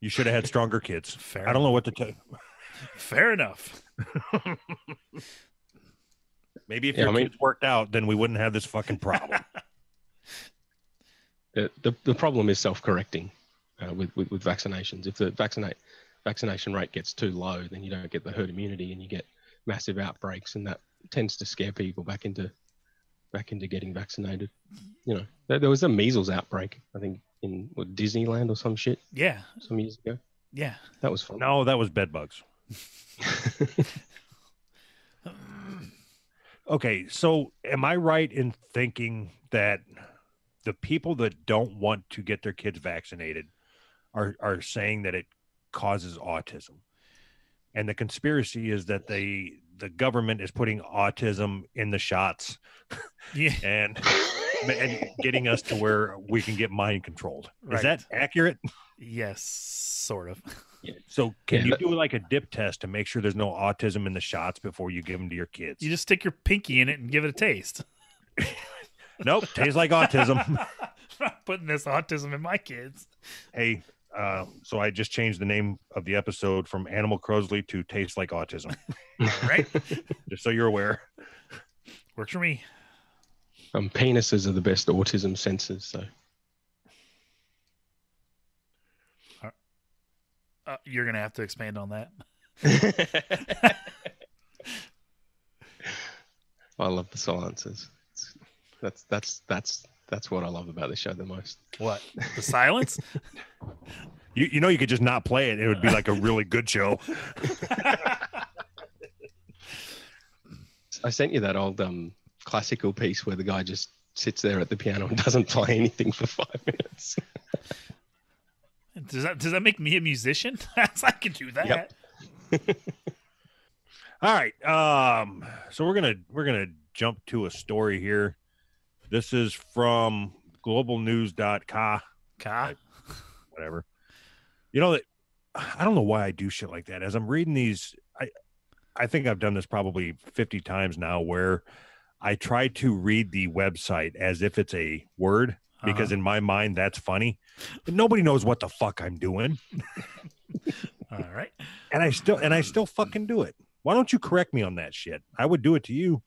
You should have had stronger kids. Fair I don't know what to tell you. Fair enough. Maybe if your kids worked out, then we wouldn't have this fucking problem. The problem is self-correcting with vaccinations. If the vaccination rate gets too low, then you don't get the herd immunity and you get massive outbreaks, and that tends to scare people back into getting vaccinated. There was a measles outbreak, I think, in Disneyland or some shit. Yeah. Some years ago. Yeah. That was fun. No, that was bed bugs. Okay, so am I right in thinking that the people that don't want to get their kids vaccinated are saying that it causes autism? And the conspiracy is that the government is putting autism in the shots, Yeah. and getting us to where we can get mind controlled. Right. Is that accurate? Yes, sort of. So can you do like a dip test to make sure there's no autism in the shots before you give them to your kids? You just stick your pinky in it and give it a taste. Nope, tastes like autism. I'm not putting this autism in my kids. Hey, so I just changed the name of the episode from Animal Crosley to Taste Like Autism. Right? Just so you're aware. Works for me. Penises are the best autism sensors, so. You're going to have to expand on that. I love the silences. That's what I love about the show the most. What? The silence? You know, you could just not play it. It would be like a really good show. I sent you that old classical piece where the guy just sits there at the piano and doesn't play anything for 5 minutes. Does that make me a musician? I can do that. Yep. All right. So we're gonna jump to a story here. This is from globalnews.ca. Whatever. You know that I don't know why I do shit like that. As I'm reading these, I think I've done this probably 50 times now, where I try to read the website as if it's a word. because in my mind that's funny. But nobody knows what the fuck I'm doing. All right. And I still fucking do it. Why don't you correct me on that shit? I would do it to you.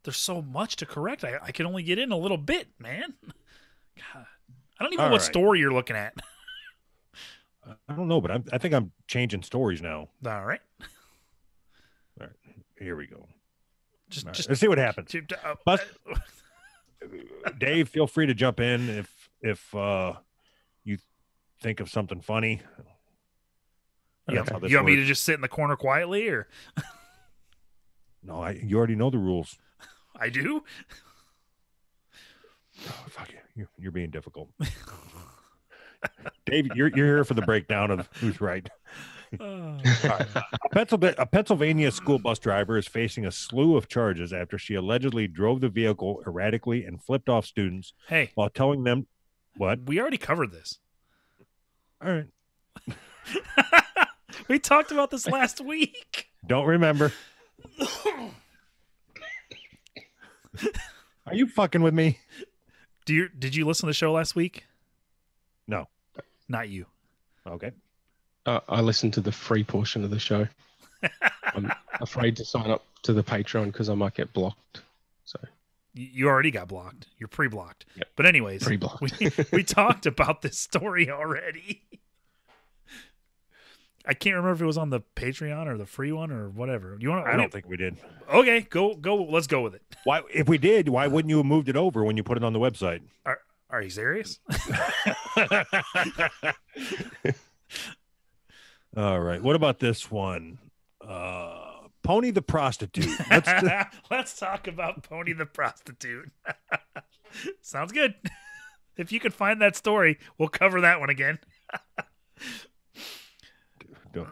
There's so much to correct. I can only get in a little bit, man. God. I don't even know what story you're looking at. I don't know, but I think I'm changing stories now. All right. All right. Here we go. Just let's see what happens. Dave, feel free to jump in if you think of something funny. You want me to just sit in the corner quietly, or? No, you already know the rules. I do. Oh, fuck you. You're being difficult. Dave, you're here for the breakdown of who's right. All right. A Pennsylvania school bus driver is facing a slew of charges after she allegedly drove the vehicle erratically and flipped off students while telling them what? We already covered this. All right. We talked about this last week. Don't remember. Are you fucking with me? Did you listen to the show last week? No. Not you. Okay. I listened to the free portion of the show. I'm afraid to sign up to the Patreon because I might get blocked. So you already got blocked. You're pre-blocked. Yep. But anyways, pre-blocked. we talked about this story already. I can't remember if it was on the Patreon or the free one or whatever. I don't think we did. Okay, go. Let's go with it. Why? If we did, why wouldn't you have moved it over when you put it on the website? Are you serious? All right. What about this one? Pony the prostitute. Let's talk about Pony the prostitute. Sounds good. If you could find that story, we'll cover that one again.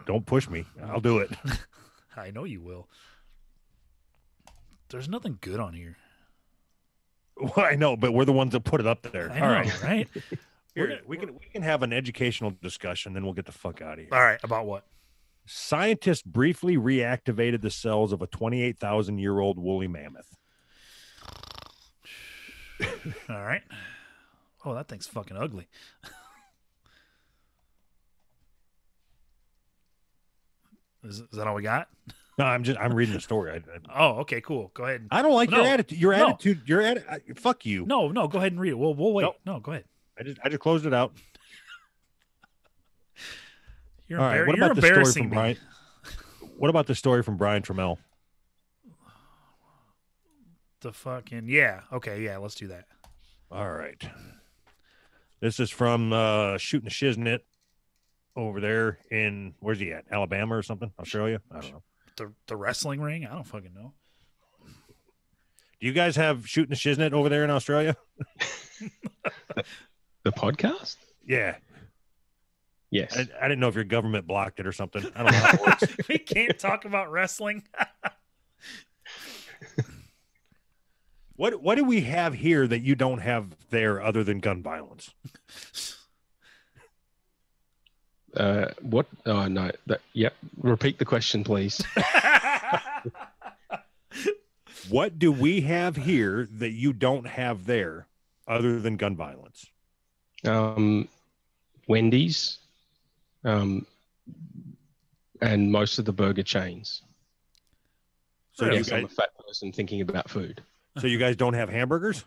Don't push me. I'll do it. I know you will. There's nothing good on here. Well, I know, but we're the ones that put it up there. I know, right? Here, we can have an educational discussion, then we'll get the fuck out of here. All right, about what? Scientists briefly reactivated the cells of a 28,000-year-old woolly mammoth. All right. Oh, that thing's fucking ugly. Is that all we got? No, I'm reading the story. Oh, okay, cool. Go ahead. I don't like your attitude. Your attitude. Fuck you. No, go ahead and read it. We'll wait. No, go ahead. I just closed it out. You're embarrassing me. Brian? What about the story from Brian Trammell? The fucking okay, let's do that. All right. This is from Shooting the Shiznit over there in where's he at? Alabama or something? Australia? I don't know. The wrestling ring? I don't fucking know. Do you guys have Shooting the Shiznit over there in Australia? The podcast? Yeah. Yes. I didn't know if your government blocked it or something. I don't know how it works. We can't talk about wrestling. What do we have here that you don't have there other than gun violence? What? Oh, no. Yep. Repeat the question, please. What do we have here that you don't have there other than gun violence? Wendy's, and most of the burger chains. So yes, I'm a fat person thinking about food. So you guys don't have hamburgers?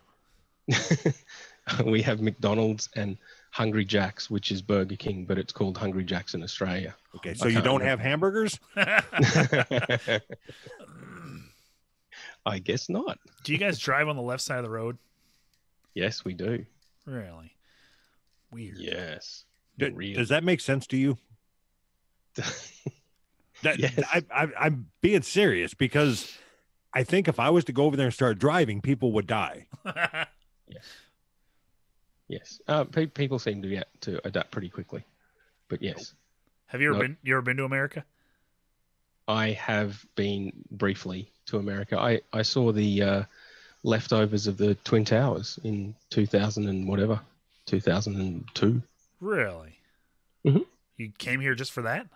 We have McDonald's and Hungry Jack's, which is Burger King, but it's called Hungry Jack's in Australia. Okay, so you don't have hamburgers? I guess not. Do you guys drive on the left side of the road? Yes, we do. Really? Weird. Yes. Does that make sense to you? Yes. I'm being serious because I think if I was to go over there and start driving, people would die. Yes. People seem to adapt pretty quickly, but yes. Have you ever been to America? I have been briefly to America. I saw the leftovers of the Twin Towers in 2002. Really? Mm-hmm. You came here just for that?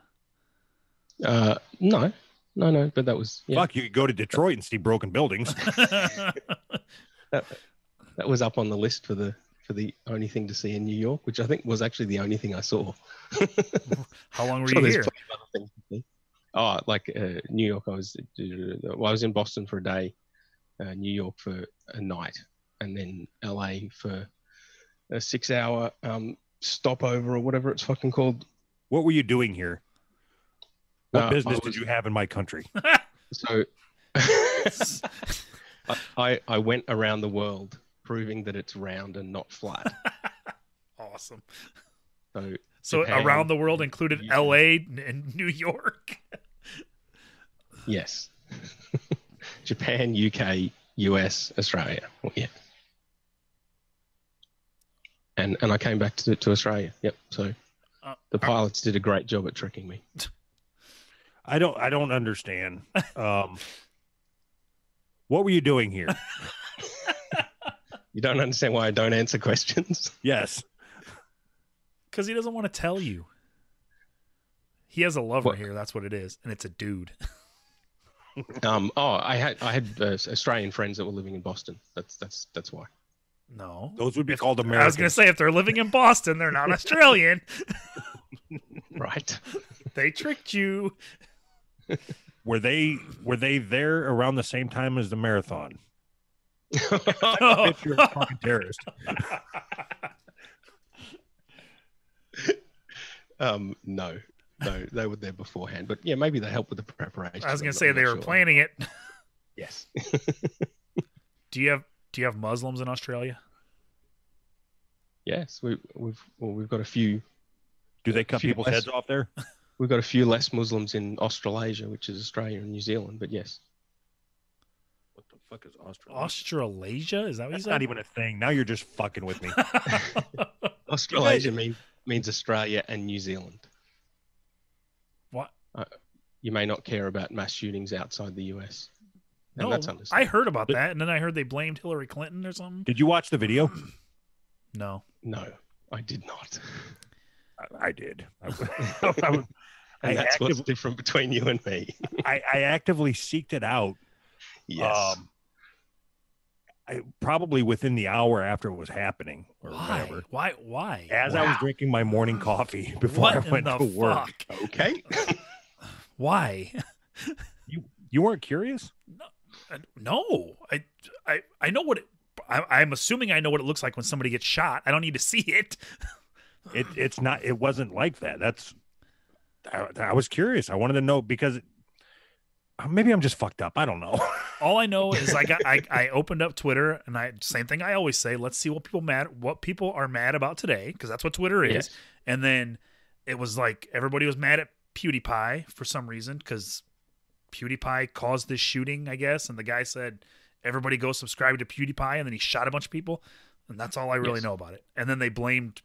No, but that was... Fuck, you could go to Detroit and see broken buildings. That that was up on the list for the only thing to see in New York, which I think was actually the only thing I saw. How long were you here? Other things to see. Oh, like New York, I was in Boston for a day, New York for a night, and then LA for a 6-hour stopover or whatever it's fucking called. What were you doing here? What business did was- you have in my country? So I went around the world proving that it's round and not flat. Awesome. So Japan, around the world included UK. LA and New York. Yes. Japan, UK, US, Australia. Well, yeah. And I came back to Australia. Yep. So the pilots did a great job at tricking me. I don't understand. What were you doing here? You don't understand why I don't answer questions? Yes. Because he doesn't want to tell you. He has a lover What? here. That's what it is, and it's a dude. I had Australian friends that were living in Boston. That's why. No, Those would be called Americans. I was going to say if they're living in Boston, they're not Australian. Right. They tricked you. Were they there around the same time as the marathon? If you're a fucking terrorist. No, they were there beforehand. But yeah, maybe they helped with the preparation. I was going to I'm say not they were sure. planning it. Yes. Do you have Muslims in Australia? Yes, we've got a few. Do they cut Few people's less. heads off there? We've got a few less Muslims in Australasia, which is Australia and New Zealand. But yes, What the fuck is Australia? Australasia? Is that what That's you not said? even a thing. Now you're just fucking with me. Australasia means Australia and New Zealand. What? You may not care about mass shootings outside the US. And No, that's I understandable. heard about that, and then I heard they blamed Hillary Clinton or something. Did you watch the video? No. No, I did not. I did. And that's what's different between you and me. I actively seeked it out. Yes. I probably within the hour after it was happening or Why? whatever. Why? As I was drinking my morning coffee before What I in went the to work. fuck? Okay. Why? You weren't curious? No. I know what it. I'm assuming I know what it looks like when somebody gets shot. I don't need to see it. It's not. It wasn't like that. I was curious. I wanted to know because maybe I'm just fucked up. I don't know. All I know is I opened up Twitter and same thing I always say. Let's see what people are mad about today, because that's what Twitter is. Yes. And then it was like everybody was mad at PewDiePie for some reason because PewDiePie caused this shooting, I guess. And the guy said everybody go subscribe to PewDiePie, and then he shot a bunch of people, and that's all I really know about it. And then they blamed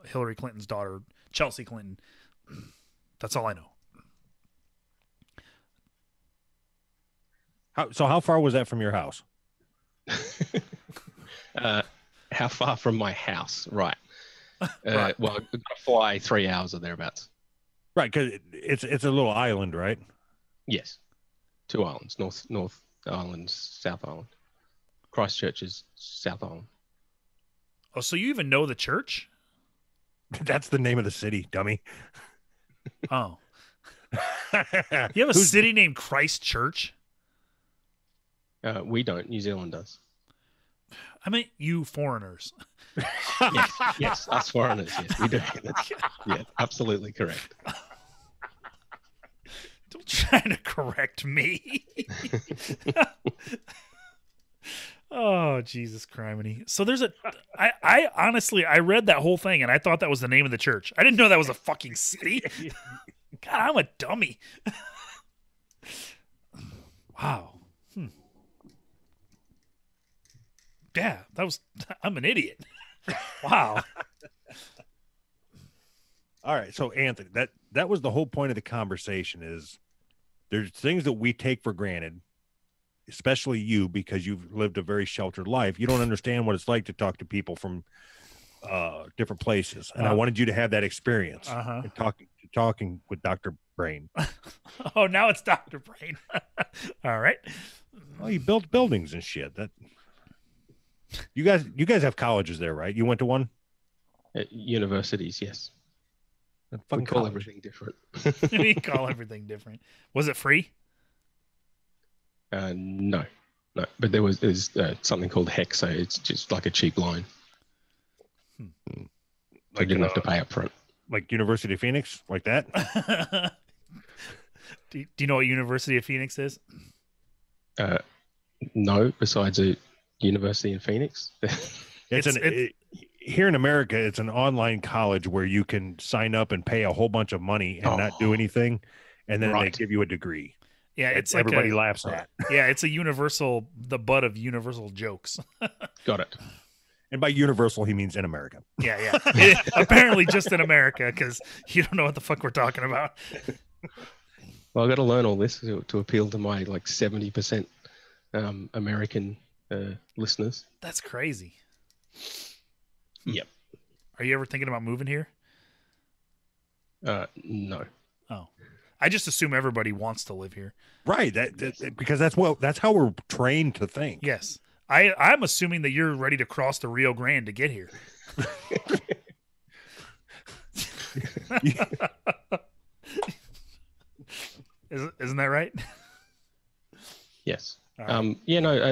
Hillary Clinton's daughter, Chelsea Clinton. That's all I know. How far was that from your house? How far from my house? Right. Right. Well, I've got to fly 3 hours or thereabouts. Right, because it's a little island, right? Yes. 2 islands, North Island, South Island. Christchurch is South Island. Oh, so you even know the church? That's the name of the city, dummy. Oh. You have a city named Christchurch? We don't. New Zealand does. I mean, you foreigners. Yes, us foreigners. Yes, we do. Yeah, absolutely correct. Don't try to correct me. Oh, Jesus criminy. So there's I honestly, I read that whole thing and I thought that was the name of the church. I didn't know that was a fucking city. God, I'm a dummy. Wow. Yeah, I'm an idiot. Wow. All right, so Anthony, that was the whole point of the conversation. Is there's things that we take for granted, especially you, because you've lived a very sheltered life. You don't understand what it's like to talk to people from different places, and I wanted you to have that experience. And talking with Dr. Brain. Oh, now it's Dr. Brain. All right. Well, you built buildings and shit. You guys have colleges there, right? You went to one? At universities, yes. We Fucking call college. everything different. We call everything different. Was it free? No. But there's something called HEC, so it's just like a cheap line. I didn't have to pay up front. Like University of Phoenix, like that? Do you know what University of Phoenix is? No, besides a university in Phoenix. Here in America, it's an online college where you can sign up and pay a whole bunch of money and not do anything, and then they give you a degree. Yeah, it's like everybody like laughs at. Yeah, it's the butt of universal jokes. Got it. And by universal, he means in America. Yeah. Apparently just in America, because you don't know what the fuck we're talking about. Well, I've got to learn all this to appeal to my 70% American listeners. That's crazy. Yep. Are you ever thinking about moving here? No. Oh, I just assume everybody wants to live here. Right. Because that's how we're trained to think. Yes. I'm assuming that you're ready to cross the Rio Grande to get here. Isn't that right? Yes. Right.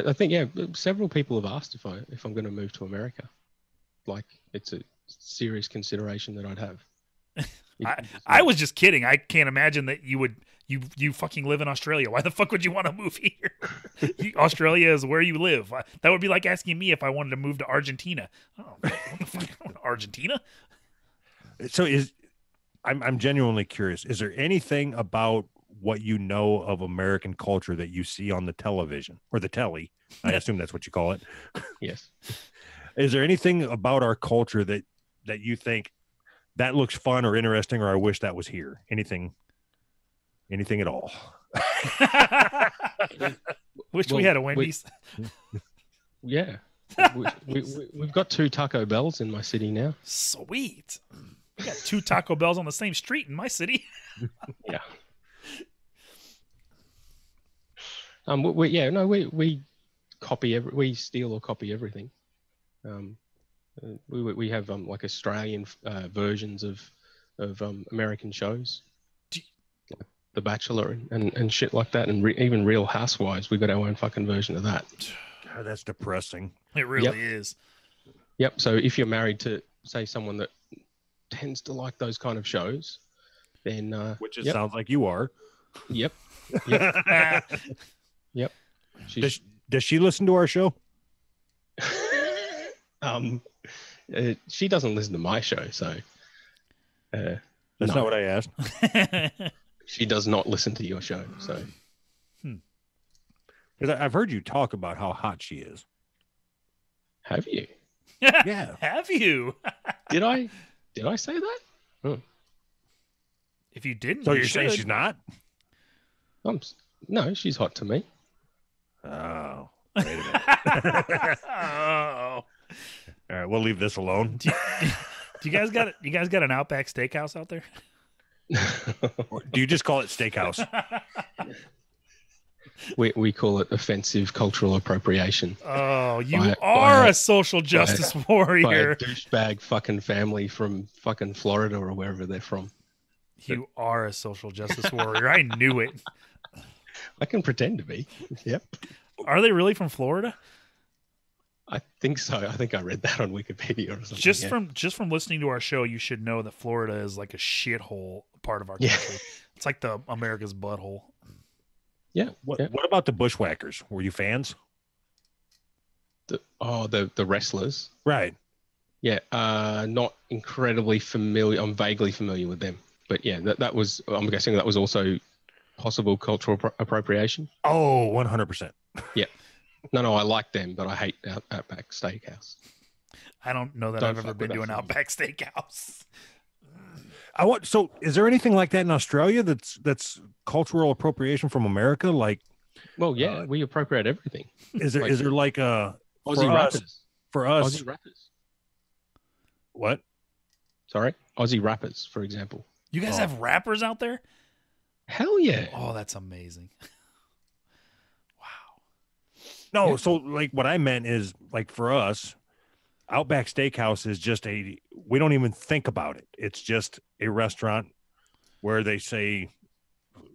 I think several people have asked if I'm going to move to America. Like, it's a serious consideration that I'd have. I was just kidding. I can't imagine that you fucking live in Australia. Why the fuck would you want to move here? Australia is where you live. That would be like asking me if I wanted to move to Argentina. Oh, what the fuck? Argentina? So I'm genuinely curious. Is there anything about what you know of American culture that you see on the television or the telly? I assume that's what you call it. Yes. Is there anything about our culture that you think that looks fun or interesting, or I wish that was here? Anything at all? Wish we had a Wendy's. Yeah. We've got 2 Taco Bells in my city now. Sweet. We got 2 Taco Bells on the same street in my city. Yeah. We copy we steal or copy everything. We have like Australian versions of American shows, like The Bachelor and shit like that, and even Real Housewives. We got our own fucking version of that. God, that's depressing. It really is. Yep. So if you're married to, say, someone that tends to like those kind of shows, then which it sounds like you are. Yep. Yep. Does she listen to our show? She doesn't listen to my show, so that's not what I asked. She does not listen to your show, so. Because I've heard you talk about how hot she is. Have you? Yeah. Have you? Did I say that? Oh. If you didn't, So you you're saying should. she's not? No, she's hot to me. Oh, wait a minute. Oh. All right, we'll leave this alone. Do you guys got an Outback Steakhouse out there? Or do you just call it steakhouse? We call it offensive cultural appropriation. Oh, you are a social justice warrior. By a douchebag fucking family from fucking Florida or wherever they're from. You are a social justice warrior. I knew it. I can pretend to be. Yep. Are they really from Florida? I think so. I think I read that on Wikipedia or something. Just from listening to our show, you should know that Florida is like a shithole part of our country. It's like the America's butthole. Yeah. What about the Bushwhackers? Were you fans? The wrestlers. Right. Yeah. Not incredibly familiar. I'm vaguely familiar with them. But yeah, that was, I'm guessing that was also possible cultural appropriation. Oh, 100%. Yeah. No, I like them, but I hate Outback Steakhouse. I don't know that I've ever been to an Outback Steakhouse. So is there anything like that in Australia that's cultural appropriation from America? Like, well, yeah, we appropriate everything. Is there like a Aussie rappers? For us, Aussie rappers. What? Sorry, Aussie rappers, for example. You guys have rappers out there? Hell yeah! Oh, that's amazing. Wow. No, so like what I meant is like for us, Outback Steakhouse is just we don't even think about it. It's just a restaurant where they say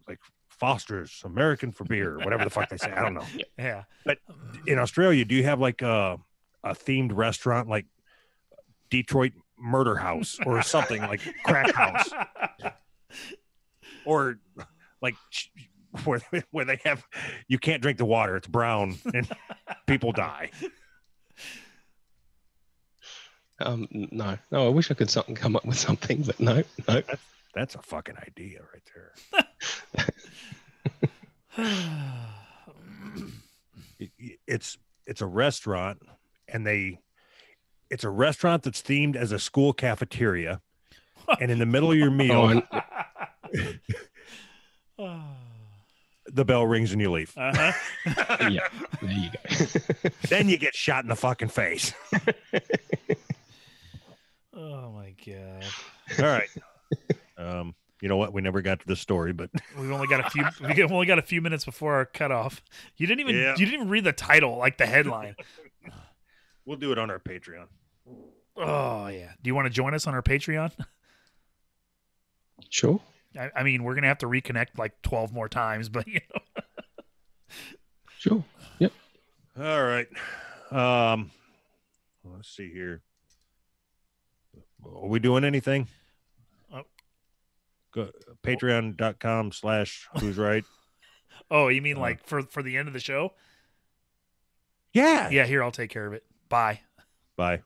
like Foster's American for beer, or whatever the fuck they say. I don't know. Yeah. But in Australia, do you have like a themed restaurant like Detroit Murder House or something like Crack House? Or like where they have, you can't drink the water, it's brown and people die. No, I wish I could come up with something, but no. That's a fucking idea right there. It's a restaurant, and it's a restaurant that's themed as a school cafeteria, and in the middle of your meal, the bell rings and you leave. Uh-huh. Yeah, there you go. Then you get shot in the fucking face. Oh my god! All right. You know what? We never got to the story, but We've only got a few. We only got a few minutes before our cutoff. You didn't even read the title, like the headline. we'll do it on our Patreon. Oh yeah. Do you want to join us on our Patreon? Sure. I mean, we're gonna have to reconnect like 12 more times, but you know. Sure. Yep. All right. Let's see here. Are we doing anything? Go patreon.com/who's right. Oh, you mean like for the end of the show? Yeah. Yeah, here, I'll take care of it. Bye. Bye.